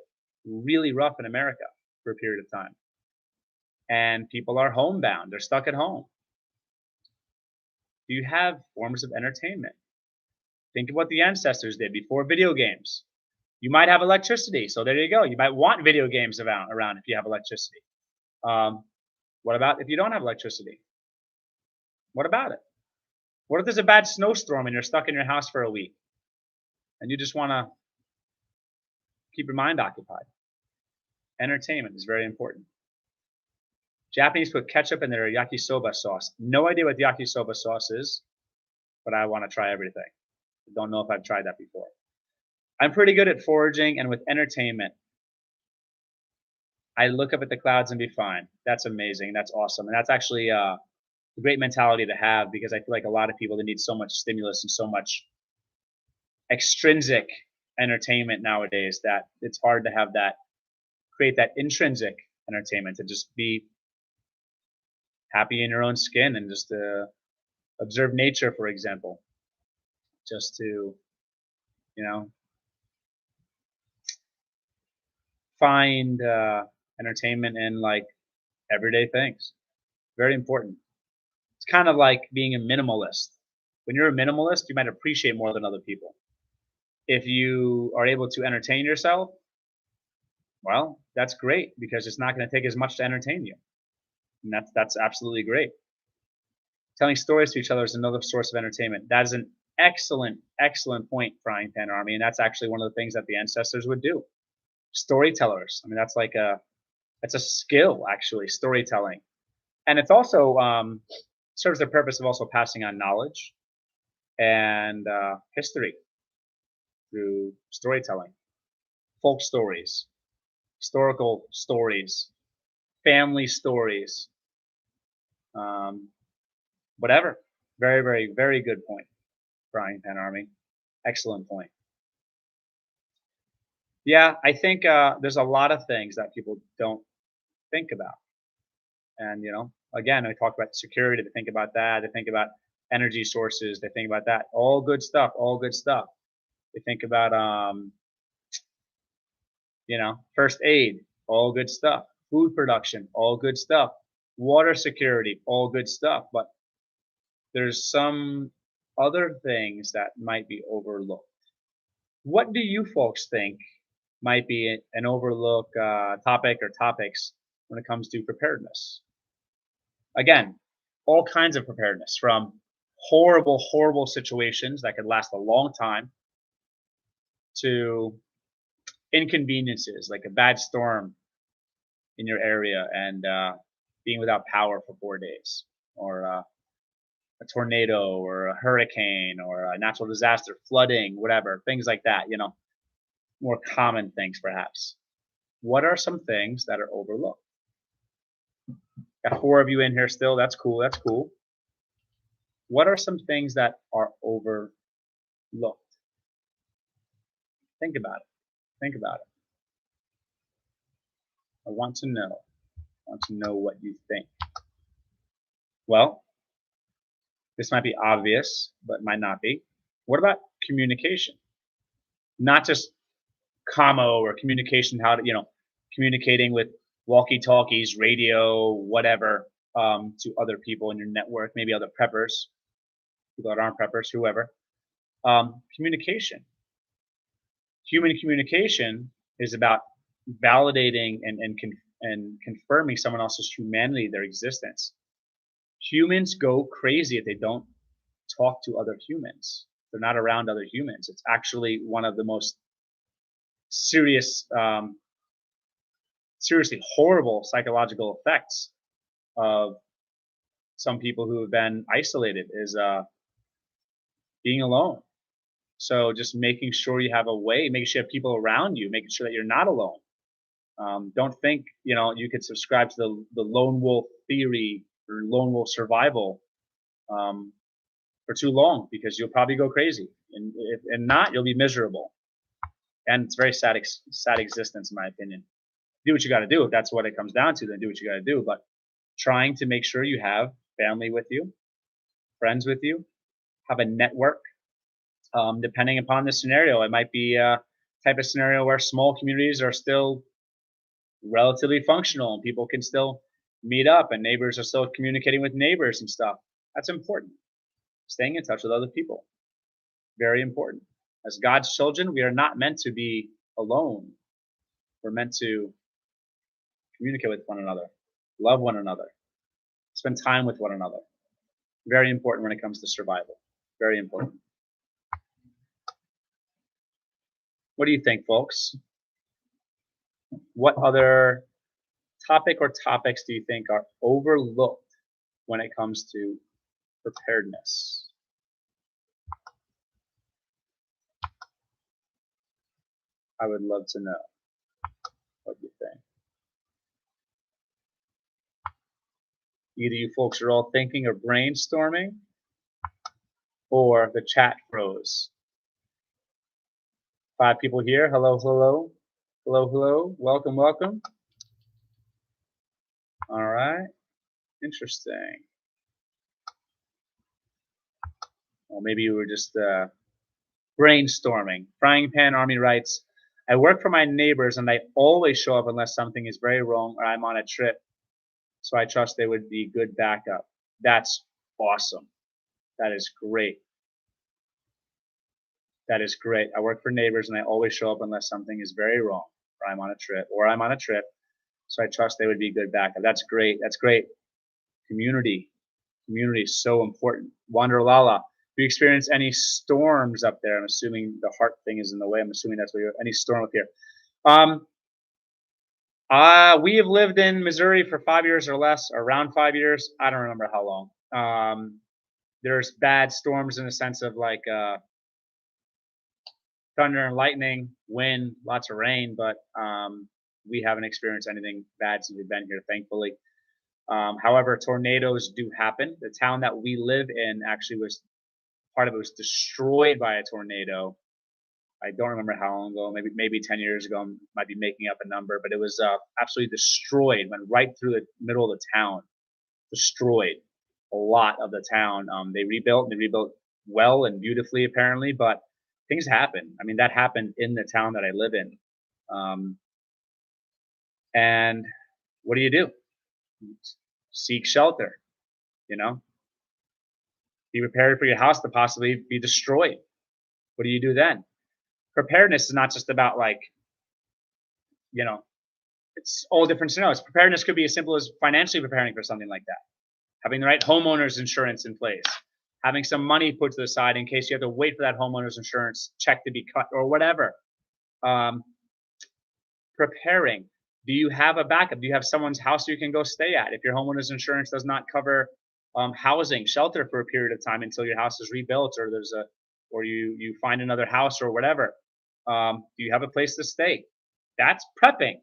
really rough in America for a period of time, and people are homebound? They're stuck at home. Do you have forms of entertainment? Think of what the ancestors did before video games. You might have electricity, so there you go. You might want video games around if you have electricity. Um, what about if you don't have electricity? What about it? What if there's a bad snowstorm and you're stuck in your house for a week and you just want to keep your mind occupied? Entertainment is very important. Japanese put ketchup in their yakisoba sauce. No idea what yakisoba sauce is, but I want to try everything. I don't know if I've tried that before. I'm pretty good at foraging, and with entertainment, I look up at the clouds and be fine. That's amazing. That's awesome. And that's actually a great mentality to have, because I feel like a lot of people, they need so much stimulus and so much extrinsic entertainment nowadays that it's hard to have that, create that intrinsic entertainment, to just be happy in your own skin and just observe nature, for example, just to, you know, find entertainment in like everyday things. Very important. It's kind of like being a minimalist. When you're a minimalist, you might appreciate more than other people. If you are able to entertain yourself, well, that's great, because it's not going to take as much to entertain you. And that's absolutely great. Telling stories to each other is another source of entertainment. That is an excellent, excellent point, Frying Pan Army, and that's actually one of the things that the ancestors would do. Storytellers. I mean, that's a skill, actually, storytelling, and it's also serves the purpose of also passing on knowledge and history through storytelling, folk stories, historical stories, family stories, um, whatever. Very, very, very good point, Frying Pan Army. Excellent point. Yeah, I think there's a lot of things that people don't think about. And, again, I talked about security. They think about that. They think about energy sources. They think about that. All good stuff. All good stuff. They think about, first aid. All good stuff. Food production. All good stuff. Water security. All good stuff. But there's some other things that might be overlooked. What do you folks think might be an overlooked topic or topics when it comes to preparedness? Again, all kinds of preparedness, from horrible, horrible situations that could last a long time to inconveniences like a bad storm in your area and being without power for 4 days, or a tornado or a hurricane or a natural disaster, flooding, whatever, things like that, more common things perhaps. What are some things that are overlooked? Got 4 of you in here still. That's cool. That's cool. What are some things that are overlooked? Think about it. Think about it. I want to know. I want to know what you think. Well, this might be obvious, but might not be. What about communication? Not just commo or communication, how to, communicating with walkie-talkies, radio, whatever, to other people in your network, maybe other preppers, people that aren't preppers, whoever. Communication. Human communication is about validating and confirming someone else's humanity, their existence. Humans go crazy if they don't talk to other humans. They're not around other humans. It's actually one of the most serious, seriously horrible psychological effects of some people who have been isolated, is being alone. So just making sure you have a way, making sure you have people around you, making sure that you're not alone. Don't think you could subscribe to the lone wolf theory or lone wolf survival for too long, because you'll probably go crazy, and not, you'll be miserable. And it's very sad existence, in my opinion. Do what you got to do. If that's what it comes down to, then do what you got to do. But trying to make sure you have family with you, friends with you, have a network. Depending upon the scenario, it might be a type of scenario where small communities are still relatively functional and people can still meet up and neighbors are still communicating with neighbors and stuff. That's important. Staying in touch with other people. Very important. As God's children, we are not meant to be alone. We're meant to communicate with one another, love one another, spend time with one another. Very important when it comes to survival. Very important. What do you think, folks? What other topic or topics do you think are overlooked when it comes to preparedness? I would love to know what you think. Either you folks are all thinking or brainstorming, or the chat froze. 5 people here. Hello, hello. Hello, hello. Welcome, welcome. All right. Interesting. Well, maybe you were just brainstorming. Frying Pan Army writes, I work for my neighbors and I always show up unless something is very wrong or I'm on a trip. So I trust they would be good backup. That's awesome. That is great. That is great. I work for neighbors and I always show up unless something is very wrong or I'm on a trip. So I trust they would be good backup. That's great. That's great. Community. Community is so important. Wanderlala, do you experience any storms up there? I'm assuming the heart thing is in the way. I'm assuming that's what you're, any storm up here. We have lived in Missouri for 5 years or less, around 5 years. I don't remember how long. There's bad storms in the sense of like thunder and lightning, wind, lots of rain, but we haven't experienced anything bad since we've been here, thankfully. However, tornadoes do happen. The town that we live in actually was, part of it was destroyed by a tornado. I don't remember how long ago, maybe 10 years ago, might be making up a number, but it was absolutely destroyed, went right through the middle of the town, destroyed a lot of the town. They rebuilt well and beautifully apparently, but things happen. I mean, that happened in the town that I live in. And what do? Seek shelter, you know? Be prepared for your house to possibly be destroyed. What do you do then? Preparedness is not just about like, you know, it's all different scenarios. Preparedness could be as simple as financially preparing for something like that. Having the right homeowner's insurance in place. Having some money put to the side in case you have to wait for that homeowner's insurance check to be cut or whatever. Preparing. Do you have a backup? Do you have someone's house you can go stay at? If your homeowner's insurance does not cover housing, shelter for a period of time until your house is rebuilt or or you find another house or whatever. Do you have a place to stay? That's prepping.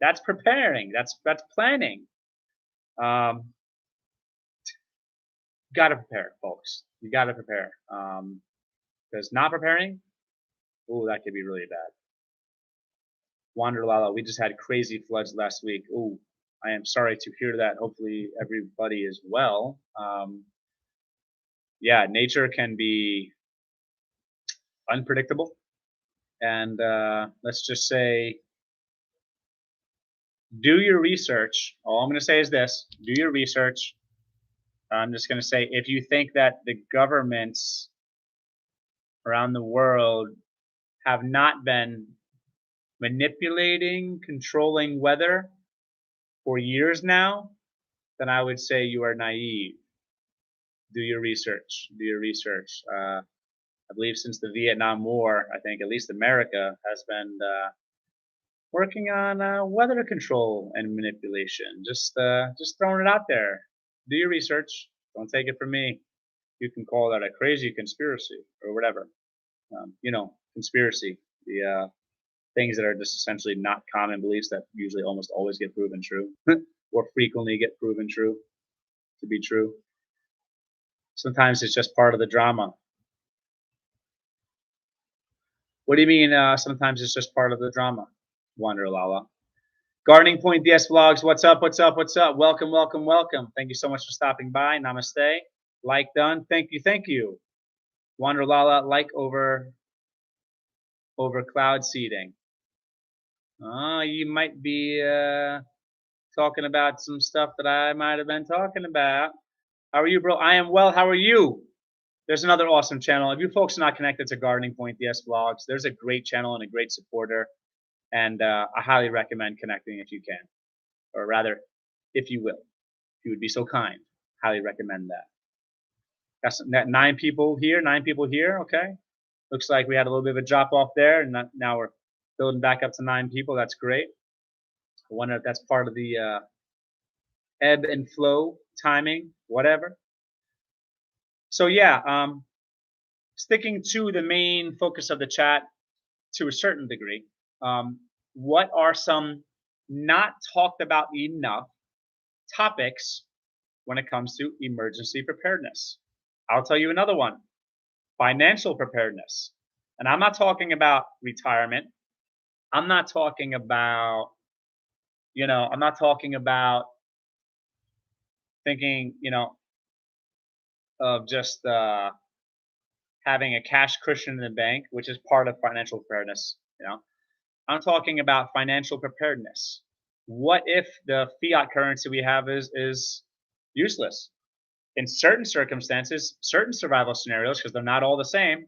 That's preparing. That's planning. Got to prepare, folks. You got to prepare. Because not preparing, ooh, that could be really bad. Wanderlala, we just had crazy floods last week. Ooh, I am sorry to hear that. Hopefully everybody is well. Yeah, nature can be unpredictable. And let's just say, do your research. All I'm going to say is this, do your research. I'm just going to say, if you think that the governments around the world have not been manipulating, controlling weather for years now, then I would say you are naive. Do your research. Do your research. I believe since the Vietnam War, I think at least America has been working on weather control and manipulation. Just throwing it out there. Do your research. Don't take it from me. You can call that a crazy conspiracy or whatever. You know, conspiracy. The things that are just essentially not common beliefs that usually almost always get proven true or frequently get proven true to be true. Sometimes it's just part of the drama. What do you mean? Sometimes it's just part of the drama. Wonder Lala. Gardening Point DS Vlogs. What's up? What's up? What's up? Welcome, welcome, welcome. Thank you so much for stopping by. Namaste. Like done. Thank you. Thank you. Wonder Lala. Like over cloud seeding. You might be talking about some stuff that I might have been talking about. How are you, bro? I am well. How are you? There's another awesome channel. If you folks are not connected to Gardening Point DS Vlogs, there's a great channel and a great supporter. And I highly recommend connecting if you can. Or rather, if you will. If you would be so kind. Highly recommend that. Got some, 9 people here. 9 people here. Okay. Looks like we had a little bit of a drop off there. And now we're building back up to 9 people. That's great. I wonder if that's part of the ebb and flow timing, whatever. So yeah, sticking to the main focus of the chat to a certain degree, what are some not talked about enough topics when it comes to emergency preparedness? I'll tell you another one, financial preparedness. And I'm not talking about retirement. I'm not talking about, I'm not talking about thinking, of just having a cash cushion in the bank, which is part of financial preparedness. I'm talking about financial preparedness. What if the fiat currency we have is useless? In certain circumstances, certain survival scenarios, because they're not all the same,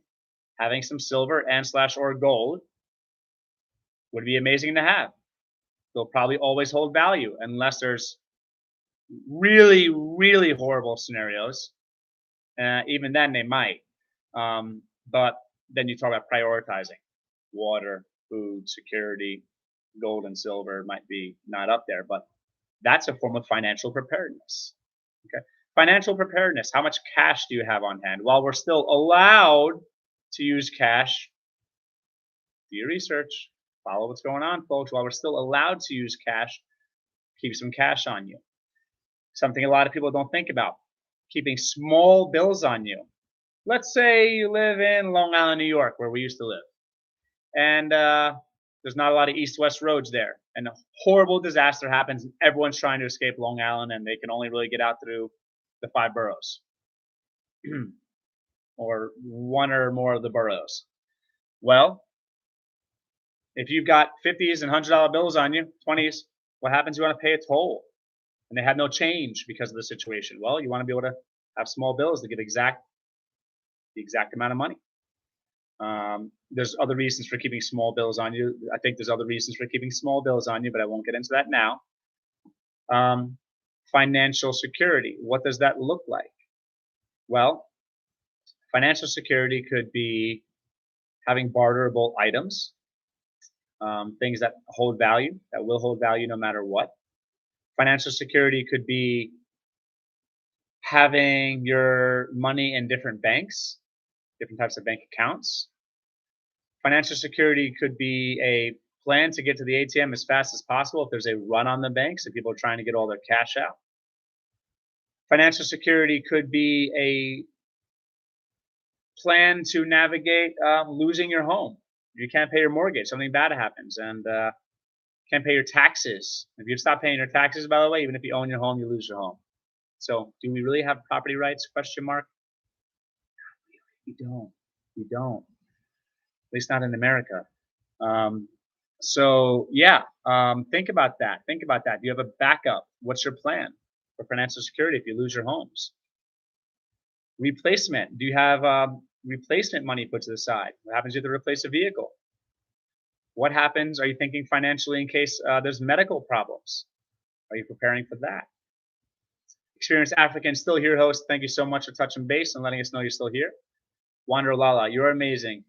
having some silver and/or gold would be amazing to have. They'll probably always hold value unless there's really, really horrible scenarios. Even then, they might. But then you talk about prioritizing. Water, food, security, gold and silver might be not up there, but that's a form of financial preparedness. Okay. Financial preparedness. How much cash do you have on hand? While we're still allowed to use cash, do your research. Follow what's going on, folks. While we're still allowed to use cash, keep some cash on you. Something a lot of people don't think about. Keeping small bills on you. Let's say you live in Long Island, New York, where we used to live. And there's not a lot of east-west roads there. And a horrible disaster happens, and everyone's trying to escape Long Island, and they can only really get out through the 5 boroughs. Or one or more of the boroughs. Well, if you've got 50s and $100 bills on you, 20s, what happens? You want to pay a toll. And they have no change because of the situation. Well, you want to be able to have small bills to get the exact amount of money. There's other reasons for keeping small bills on you. I think there's other reasons for keeping small bills on you, but I won't get into that now. Financial security. What does that look like? Well, financial security could be having barterable items, things that hold value, that will hold value no matter what. Financial security could be having your money in different banks, different types of bank accounts. Financial security could be a plan to get to the ATM as fast as possible if there's a run on the banks and people are trying to get all their cash out. Financial security could be a plan to navigate losing your home. You can't pay your mortgage, something bad happens, and can't pay your taxes. If you stop paying your taxes, by the way, even if you own your home, you lose your home. So do we really have property rights? Question mark. We don't. We don't. At least not in America. So yeah, think about that. Think about that. Do you have a backup? What's your plan for financial security if you lose your homes? Replacement. Do you have replacement money put to the side? What happens if you have to replace a vehicle? What happens? Are you thinking financially in case there's medical problems? Are you preparing for that? Experienced African still here, host. Thank you so much for touching base and letting us know you're still here. Wander Lala, you're amazing.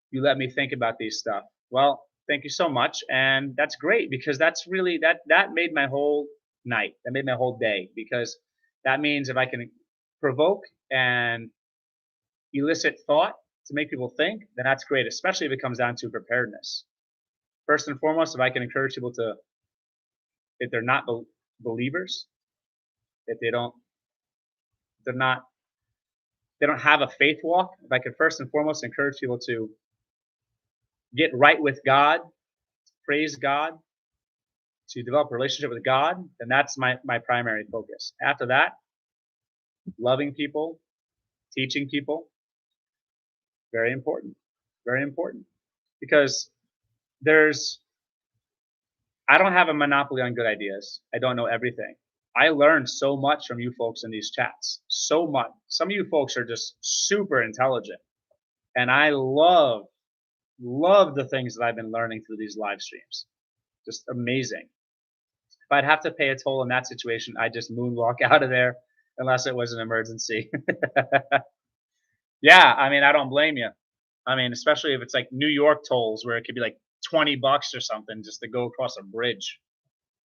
You let me think about these stuff. Well, thank you so much, and that's great because that's really that made my whole night. That made my whole day because that means if I can provoke and elicit thought to make people think, then that's great, especially if it comes down to preparedness. First and foremost, if I can encourage people to, if they're not believers, if they're not they don't have a faith walk, if I could first and foremost encourage people to get right with God, praise God, to develop a relationship with God, then that's my primary focus. After that, loving people, teaching people, very important. Very important. Because there's I don't have a monopoly on good ideas. I don't know everything. I learned so much from you folks in these chats. So much. Some of you folks are just super intelligent. And I love the things that I've been learning through these live streams. Just amazing. If I'd have to pay a toll in that situation, I'd just moonwalk out of there unless it was an emergency. Yeah, I mean, I don't blame you. I mean, especially if it's like New York tolls where it could be like $20 or something just to go across a bridge.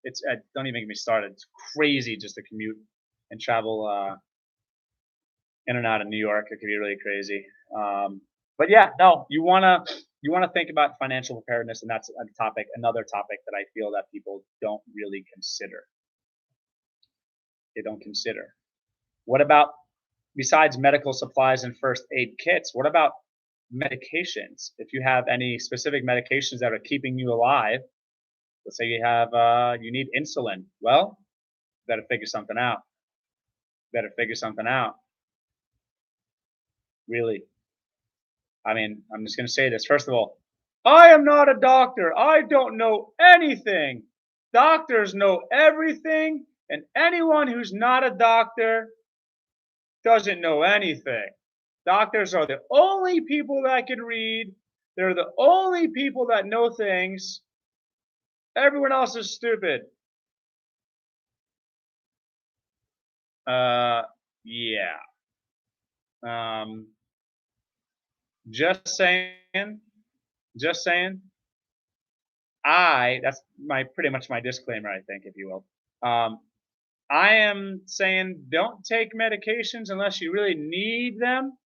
It's don't even get me started. It's crazy just to commute and travel in and out of New York. It could be really crazy. But yeah, no, you wanna think about financial preparedness, and that's another topic that I feel that people don't really consider. They don't consider. What about besides medical supplies and first aid kits? What about medications? If you have any specific medications that are keeping you alive, let's say you need insulin. Well, better figure something out. Better figure something out. Really. I mean, I'm just going to say this. First of all, I am not a doctor. I don't know anything. Doctors know everything, and anyone who's not a doctor doesn't know anything. Doctors are the only people that can read. They're the only people that know things. Everyone else is stupid. Yeah. Um, just saying. Just saying. That's my pretty much my disclaimer, I think, if you will. I am saying don't take medications unless you really need them.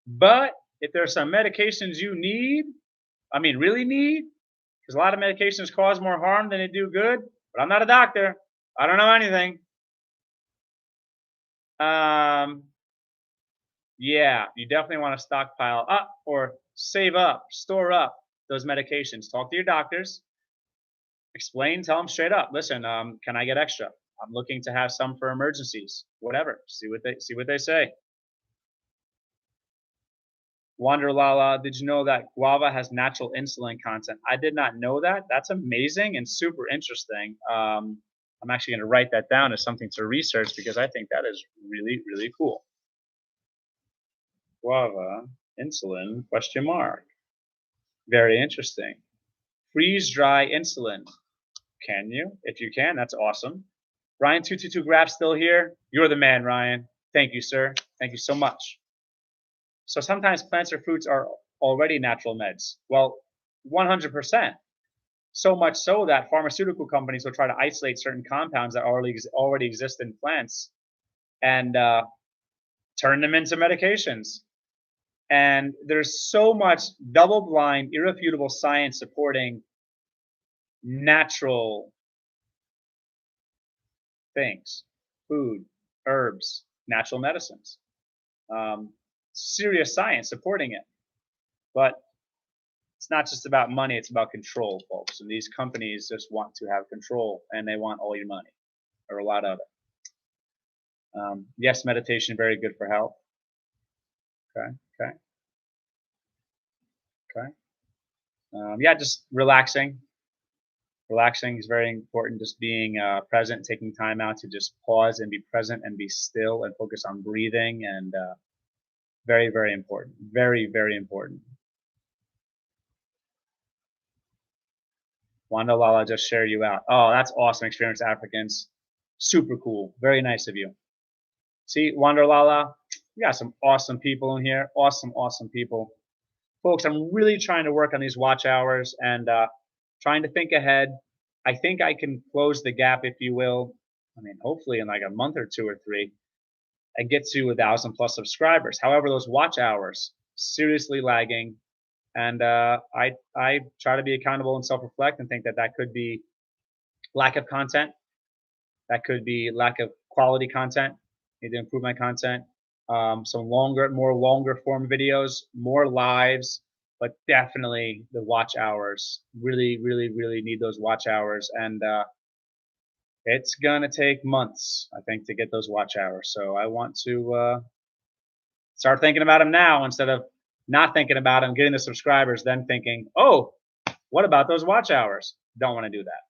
But if there's some medications you need, I mean, really need, because a lot of medications cause more harm than they do good. But I'm not a doctor. I don't know anything. Um, yeah, you definitely want to stockpile up or save up, store up those medications. Talk to your doctors. Explain, tell them straight up. Listen, can I get extra? I'm looking to have some for emergencies. Whatever. See what they say. Wanderlala, did you know that guava has natural insulin content? I did not know that. That's amazing and super interesting. I'm actually going to write that down as something to research because I think that is really, really cool. Guava, insulin, question mark. Very interesting. Freeze dry insulin. Can you? If you can, that's awesome. Ryan222 Graph still here. You're the man, Ryan. Thank you, sir. Thank you so much. So sometimes plants or fruits are already natural meds. Well, 100%. So much so that pharmaceutical companies will try to isolate certain compounds that already exist in plants and turn them into medications. And there's so much double-blind, irrefutable science supporting natural things, food, herbs, natural medicines. Serious science supporting it. But it's not just about money, it's about control, folks. And these companies just want to have control and they want all your money or a lot of it. Yes, meditation, very good for health. Okay, okay, okay. Yeah, just relaxing. Relaxing is very important. Just being present, taking time out to just pause and be present and be still and focus on breathing and very, very important. Very, very important. Wanda Lala just shared you out. Oh, that's awesome. Experienced Africans. Super cool. Very nice of you. See, Wanda Lala, we got some awesome people in here. Awesome, awesome people. Folks, I'm really trying to work on these watch hours and trying to think ahead. I think I can close the gap, if you will. I mean, hopefully in like a month or two or three, and get to 1,000+ subscribers. However, those watch hours seriously lagging, and I try to be accountable and self-reflect and think that that could be lack of content, that could be lack of quality content. Need to improve my content. some more longer form videos, more lives, but definitely the watch hours. Really, really, really need those watch hours, and it's gonna take months, I think, to get those watch hours. So I want to start thinking about them now instead of not thinking about them, getting the subscribers, then thinking, oh, what about those watch hours? Don't want to do that.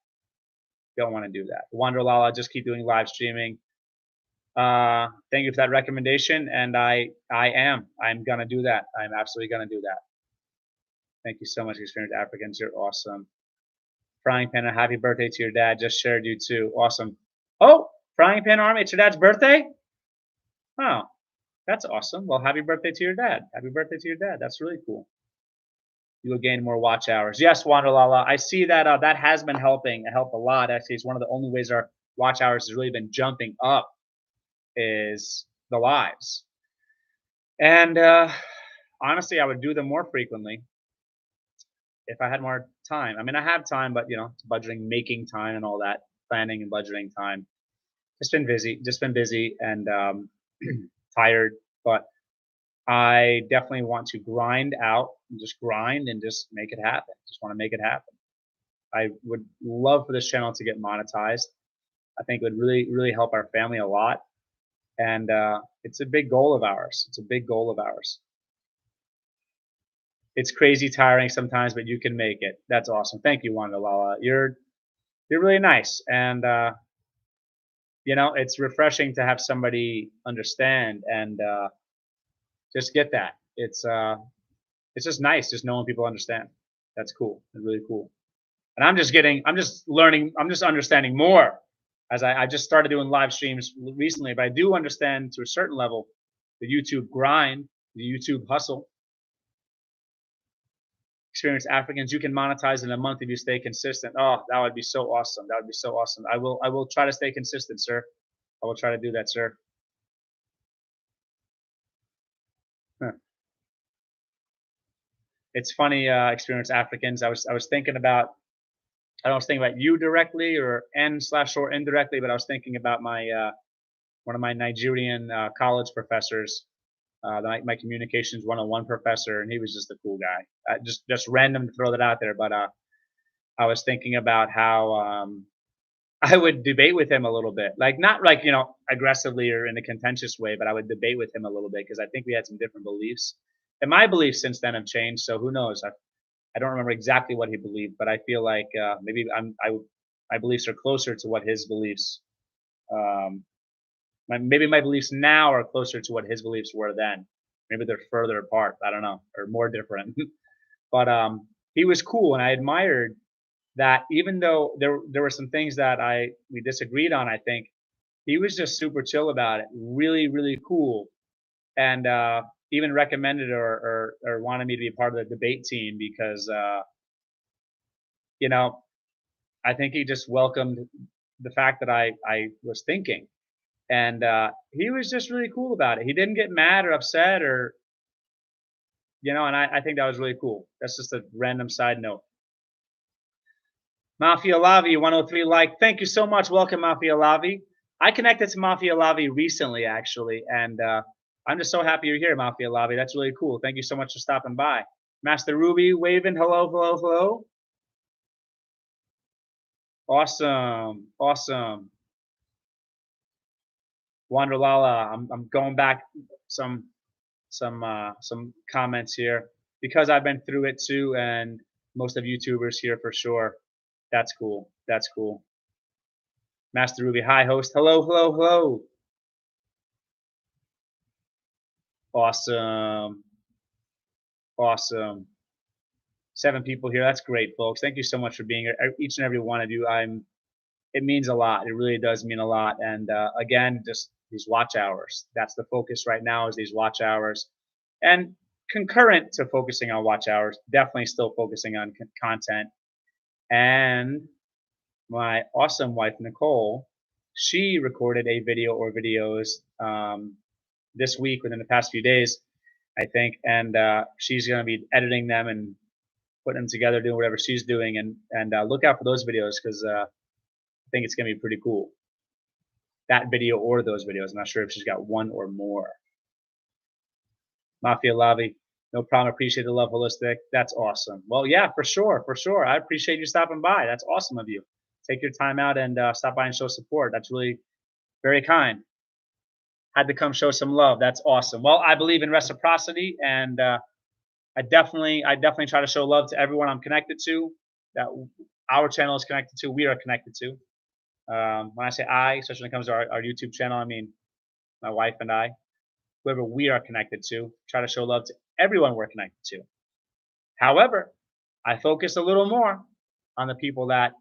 Don't want to do that. Wanderlala, just keep doing live streaming. Thank you for that recommendation, and I'm gonna do that. I'm absolutely gonna do that. Thank you so much, Experienced Africans. You're awesome. Frying Pan, a happy birthday to your dad. Just shared you too. Awesome. Oh, Frying Pan Army, it's your dad's birthday? Oh, that's awesome. Well, happy birthday to your dad. Happy birthday to your dad. That's really cool. You will gain more watch hours. Yes, Wanderlala. I see that that has been helping. It helped a lot. Actually, it's one of the only ways our watch hours has really been jumping up is the lives. And honestly, I would do them more frequently if I had more time. I mean, I have time, but it's budgeting, making time, and all that, planning and budgeting time. Just been busy, and tired. But I definitely want to grind out, and just grind and just make it happen. Just want to make it happen. I would love for this channel to get monetized. I think it would really, really help our family a lot. And it's a big goal of ours. It's a big goal of ours. It's crazy tiring sometimes, but you can make it. That's awesome. Thank you, Wanda Lala. You're really nice, and it's refreshing to have somebody understand and just get that. It's just nice just knowing people understand. That's cool. It's really cool. And I'm just learning. I'm just understanding more as I just started doing live streams recently, but I do understand to a certain level the YouTube grind, the YouTube hustle. Experienced Africans, you can monetize in a month if you stay consistent. Oh, that would be so awesome. That would be so awesome. I will try to stay consistent, sir. I will try to do that, sir. Huh. It's funny, Experienced Africans. I was thinking about I was thinking about you directly or n/or indirectly, but I was thinking about my one of my Nigerian college professors, my communications 101 professor, and he was just a cool guy. Just random to throw that out there, but I was thinking about how I would debate with him a little bit, like not like aggressively or in a contentious way, but I would debate with him a little bit because I think we had some different beliefs, and my beliefs since then have changed. So who knows? I don't remember exactly what he believed, but I feel like maybe my beliefs are closer to what his beliefs. Um, maybe my beliefs now are closer to what his beliefs were then. Maybe they're further apart. I don't know, or more different. But he was cool, and I admired that. Even though there were some things that we disagreed on, I think he was just super chill about it. Really, really cool, and even recommended or wanted me to be a part of the debate team because you know I think he just welcomed the fact that I was thinking, and he was just really cool about it. He didn't get mad or upset or and I think that was really cool. That's just a random side note. Mafia Lavi 103 like. Thank you so much. Welcome, Mafia Lavi. I connected to Mafia Lavi recently, actually, and I'm just so happy you're here, Mafia Lavi. That's really cool. Thank you so much for stopping by. Master Ruby waving. Hello, hello, hello. Awesome, awesome. Wanderlala, I'm going back some comments here because I've been through it too, and most of YouTubers here for sure. That's cool. That's cool. Master Ruby, hi host. Hello, hello, hello. Awesome. Awesome. 7 people here. That's great, folks. Thank you so much for being here. Each and every one of you. It means a lot. It really does mean a lot. And again, just these watch hours. That's the focus right now is these watch hours. And concurrent to focusing on watch hours, definitely still focusing on content. And my awesome wife, Nicole, she recorded a video or videos this week within the past few days, I think. And she's going to be editing them and putting them together, doing whatever she's doing. And look out for those videos because I think it's going to be pretty cool. That video or those videos. I'm not sure if she's got one or more. Mafia Lavi. No problem. Appreciate the love, holistic. That's awesome. Well, yeah, for sure, for sure. I appreciate you stopping by. That's awesome of you. Take your time out and stop by and show support. That's really very kind. Had to come show some love. That's awesome. Well, I believe in reciprocity, and I definitely try to show love to everyone I'm connected to. That our channel is connected to. We are connected to. When I say I, especially when it comes to our YouTube channel, I mean my wife and I, whoever we are connected to, try to show love to everyone we're connected to. However, I focus a little more on the people that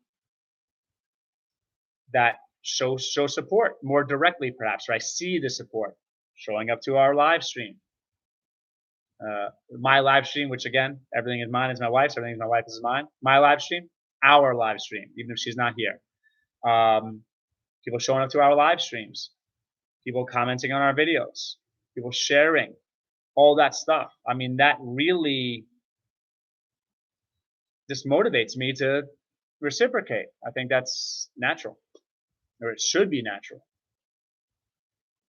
show support more directly, perhaps, or I see the support showing up to our live stream. My live stream, which again, everything is mine is my wife's, everything is my wife's is mine. My live stream, our live stream, even if she's not here. Um, People showing up to our live streams, people commenting on our videos, people sharing, all that stuff. I mean, that really just motivates me to reciprocate. I think that's natural, or it should be natural.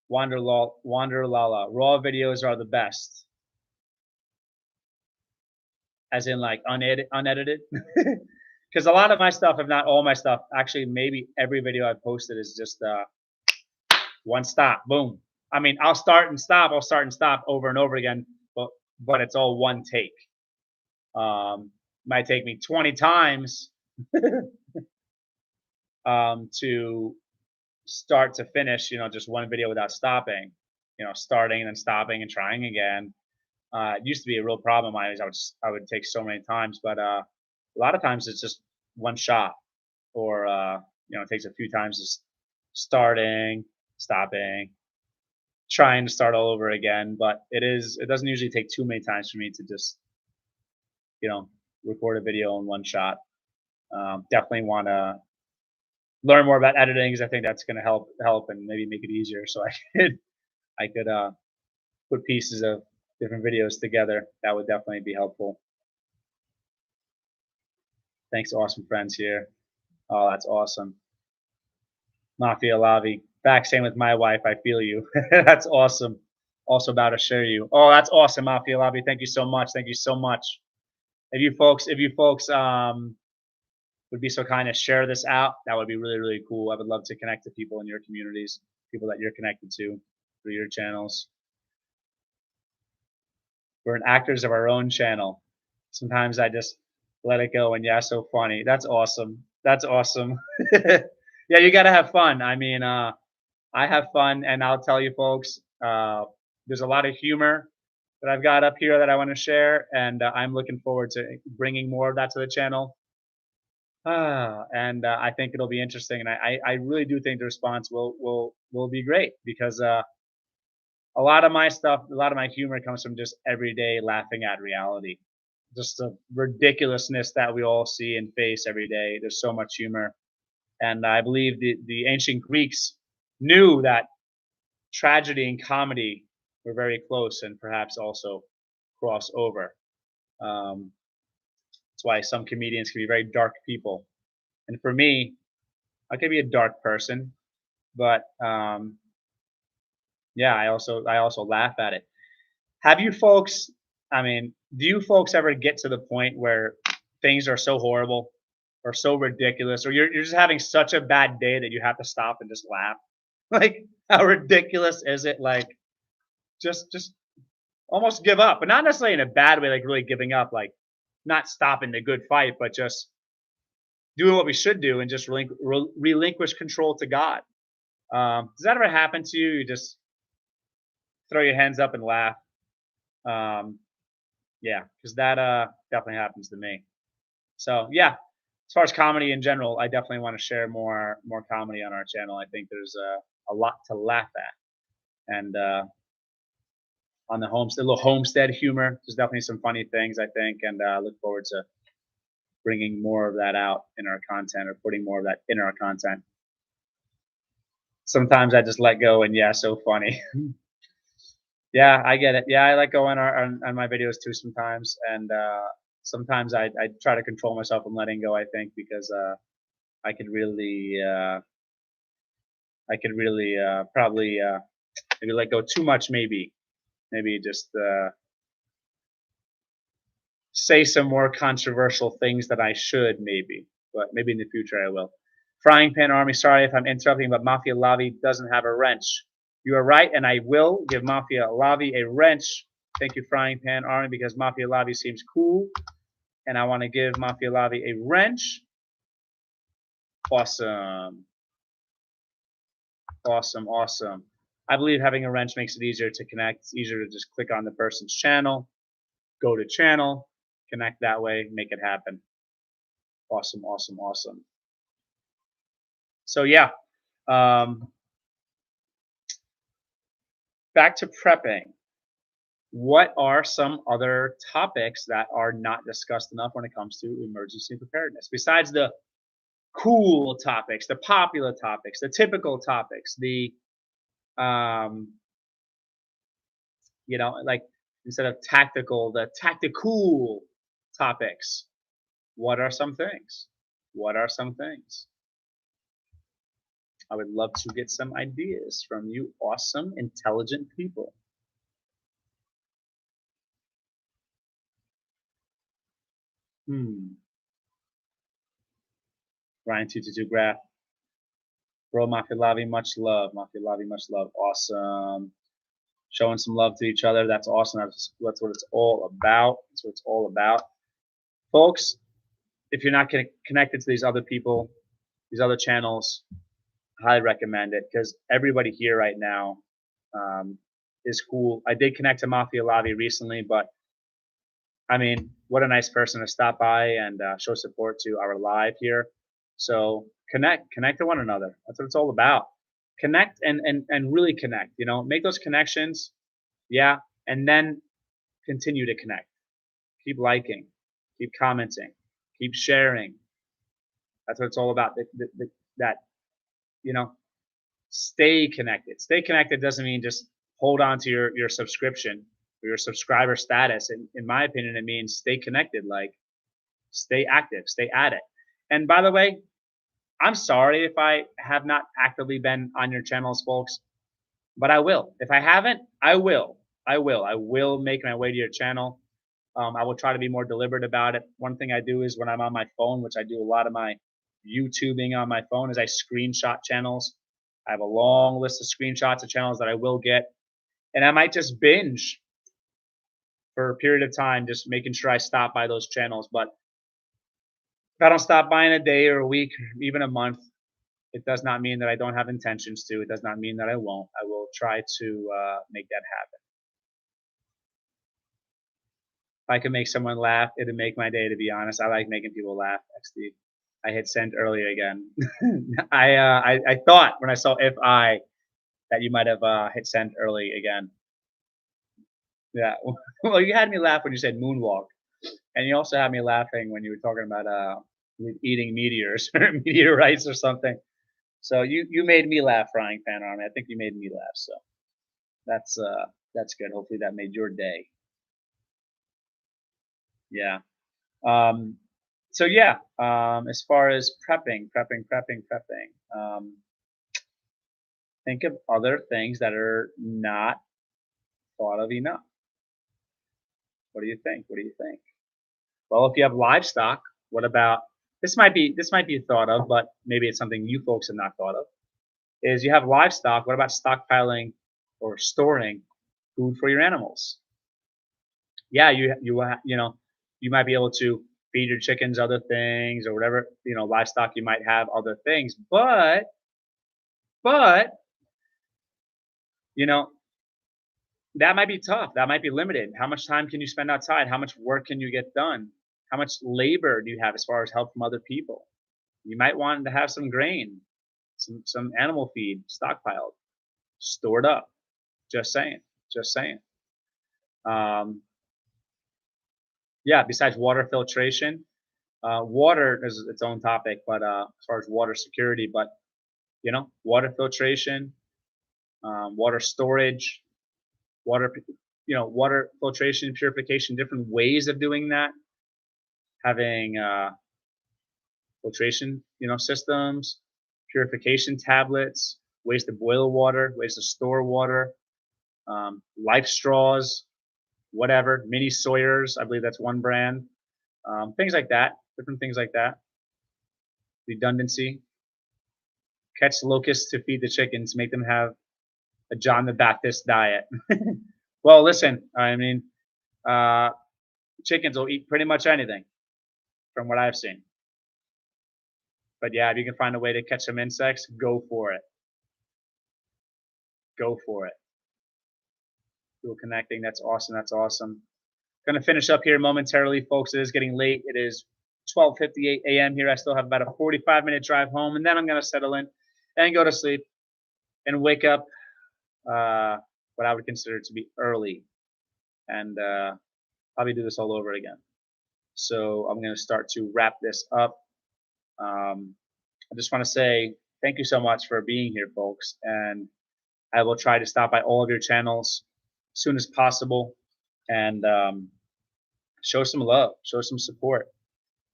Wander Lala. Raw videos are the best, as in like unedited. Because a lot of my stuff, if not all my stuff, actually maybe every video I've posted is just one stop, boom. I mean, I'll start and stop over and over again, but it's all one take. Might take me 20 times to start to finish, just one video without stopping, starting and then stopping and trying again. It used to be a real problem. I would take so many times, but a lot of times it's just one shot, or it takes a few times just starting, stopping, trying to start all over again. But it doesn't usually take too many times for me to just you know record a video in one shot. Definitely want to learn more about editing because I think that's going to help and maybe make it easier. So I could put pieces of different videos together. That would definitely be helpful. Thanks, awesome friends here. Oh, that's awesome. Mafia Lavi. Back, same with my wife. I feel you. That's awesome. Also about to share you. Oh, that's awesome, Mafia Lavi. Thank you so much. Thank you so much. If you folks would be so kind to share this out, that would be really, really cool. I would love to connect to people in your communities, people that you're connected to through your channels. We're actors of our own channel. Sometimes I just let it go, and yeah, so funny. That's awesome. That's awesome. Yeah, you got to have fun. I mean, I have fun, and I'll tell you, folks, there's a lot of humor that I've got up here that I want to share, and I'm looking forward to bringing more of that to the channel. And I think it'll be interesting, and I really do think the response will be great because a lot of my stuff, a lot of my humor comes from just everyday laughing at reality, just the ridiculousness that we all see and face every day. There's so much humor, and I believe the ancient Greeks knew that tragedy and comedy were very close and perhaps also cross over. Um, that's why some comedians can be very dark people, and for me, I could be a dark person, but yeah, I also laugh at it. Have you folks? I mean, do you folks ever get to the point where things are so horrible or so ridiculous, or you're just having such a bad day that you have to stop and just laugh? Like, how ridiculous is it? Like, just almost give up, but not necessarily in a bad way, like really giving up, like not stopping the good fight, but just doing what we should do and just relinquish control to God. Does that ever happen to you? You just throw your hands up and laugh. Um, yeah, because that definitely happens to me. So yeah, as far as comedy in general, I definitely want to share more comedy on our channel. I think there's a lot to laugh at, and on the homestead, a little homestead humor. There's definitely some funny things I think, and I look forward to bringing more of that out in our content, or putting more of that in our content. Sometimes I just let go, and yeah, so funny. Yeah, I get it. Yeah, I let go on my videos too sometimes, and sometimes I try to control myself from letting go. I think because I could really probably maybe let go too much, maybe maybe just say some more controversial things that I should, maybe, but maybe in the future I will. Frying Pan Army, sorry if I'm interrupting, but Mafia Lavi doesn't have a wrench. You are right, and I will give Mafia Lavi a wrench. Thank you, Frying Pan Army, because Mafia Lavi seems cool, and I want to give Mafia Lavi a wrench. Awesome. Awesome, awesome. I believe having a wrench makes it easier to connect. It's easier to just click on the person's channel, go to channel, connect that way, make it happen. Awesome, awesome, awesome. So yeah, back to prepping. What are some other topics that are not discussed enough when it comes to emergency preparedness? Besides the cool topics, the popular topics, the typical topics, the um, like instead of tactical, the tactical topics. What are some things? What are some things? I would love to get some ideas from you awesome, intelligent people. Ryan 222 Graph. Bro, Mafia Lavi, much love. Mafia Lavi, much love. Awesome. Showing some love to each other. That's awesome. That's what it's all about. That's what it's all about. Folks, if you're not connected to these other people, these other channels, I highly recommend it because everybody here right now is cool. I did connect to Mafia Lavi recently, but I mean, what a nice person to stop by and show support to our live here. So connect to one another. That's what it's all about. Connect and really connect. Make those connections. Yeah, and then continue to connect. Keep liking, keep commenting, keep sharing. That's what it's all about. That you know, stay connected. Stay connected doesn't mean just hold on to your subscription or your subscriber status. In my opinion, it means stay connected. Like stay active, stay at it. And by the way, I'm sorry if I have not actively been on your channels, folks, but I will. If I haven't, I will. I will. I will make my way to your channel. I will try to be more deliberate about it. One thing I do is when I'm on my phone, which I do a lot of my YouTubing on my phone, is I screenshot channels. I have a long list of screenshots of channels that I will get, and I might just binge for a period of time, just making sure I stop by those channels. But if I don't stop by in a day or a week, even a month, it does not mean that I don't have intentions to. It does not mean that I won't. I will try to make that happen. If I can make someone laugh, it'd make my day. To be honest, I like making people laugh. XD. I hit send earlier again. I thought when I saw if I that you might have hit send early again. Yeah. Well, you had me laugh when you said moonwalk, and you also had me laughing when you were talking about eating meteors or meteorites or something. So you made me laugh, Frying Pan Army. I think you made me laugh. So that's good. Hopefully that made your day. Yeah. Um, so yeah, as far as prepping, think of other things that are not thought of enough. What do you think? What do you think? Well, if you have livestock, what about this might be thought of, but maybe it's something you folks have not thought of. Is you have livestock? What about stockpiling or storing food for your animals? Yeah, you might be able to feed your chickens other things or whatever livestock you might have other things, but you know that might be tough. That might be limited. How much time can you spend outside? How much work can you get done? How much labor do you have as far as help from other people? You might want to have some grain, some animal feed stockpiled, stored up. Just saying. Just saying. Um, yeah. Besides water filtration, water is its own topic, but as far as water security, but water filtration, water storage, water filtration, purification, different ways of doing that. Having filtration, systems, purification tablets, ways to boil water, ways to store water. Life straws, whatever, mini Sawyers, I believe that's one brand. Things like that, different things like that. Redundancy. Catch locusts to feed the chickens, make them have a John the Baptist diet. Well, listen, I mean, uh, chickens will eat pretty much anything from what I've seen. But yeah, if you can find a way to catch some insects, go for it. Go for it. Dual connecting. That's awesome. That's awesome. Gonna finish up here momentarily, folks. It is getting late. It is 12:58 a.m. here. I still have about a 45-minute drive home, and then I'm gonna settle in and go to sleep and wake up what I would consider to be early, and probably do this all over again. So I'm gonna start to wrap this up. I just want to say thank you so much for being here, folks, and I will try to stop by all of your channels as soon as possible and show some love, show some support,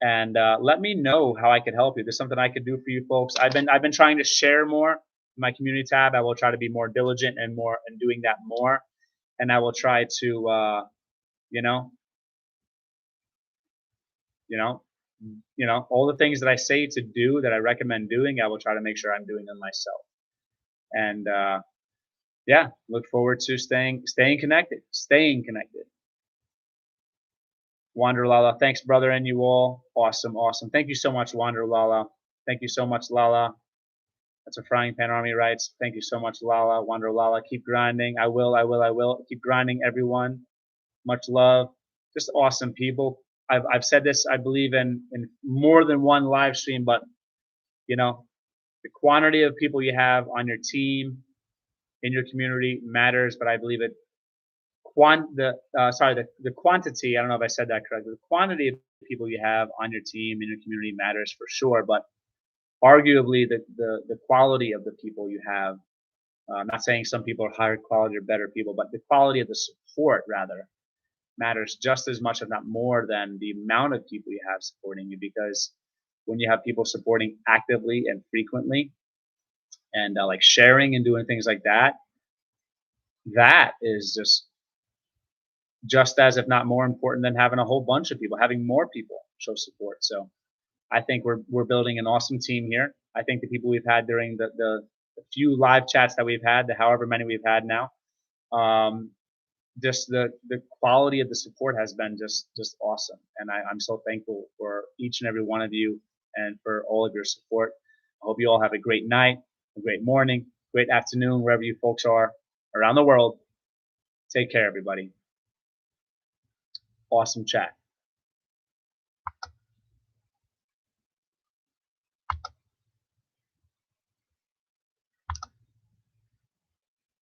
and let me know how I could help you. There's something I could do for you, folks. I've been trying to share more in my community tab. I will try to be more diligent and more and doing that more, and I will try to you know you know all the things that I say to do that I recommend doing. I will try to make sure I'm doing them myself, and yeah, look forward to staying connected, staying connected. Wander Lala, thanks, brother, and you all. Awesome, awesome. Thank you so much, Wander Lala. Thank you so much, Lala. That's a frying pan army writes. Thank you so much, Lala. Wander Lala. Keep grinding. I will. I will. I will. Keep grinding, everyone. Much love. Just awesome people. I've said this, I believe, in more than one live stream, but you know, the quantity of people you have on your team, in your community matters, but I believe it the quantity, I don't know if I said that correctly. The quantity of people you have on your team in your community matters for sure, but arguably the quality of the people you have. I'm not saying some people are higher quality or better people, but the quality of the support rather matters just as much, if not more, than the amount of people you have supporting you. Because when you have people supporting actively and frequently, and like sharing and doing things like that, that is just as, if not more important than having a whole bunch of people, having more people show support. So I think we're building an awesome team here. I think the people we've had during the few live chats that we've had, the however many we've had now, just the quality of the support has been just awesome, and I'm so thankful for each and every one of you and for all of your support. I hope you all have a great night, a great morning, great afternoon, wherever you folks are around the world. Take care, everybody. Awesome chat.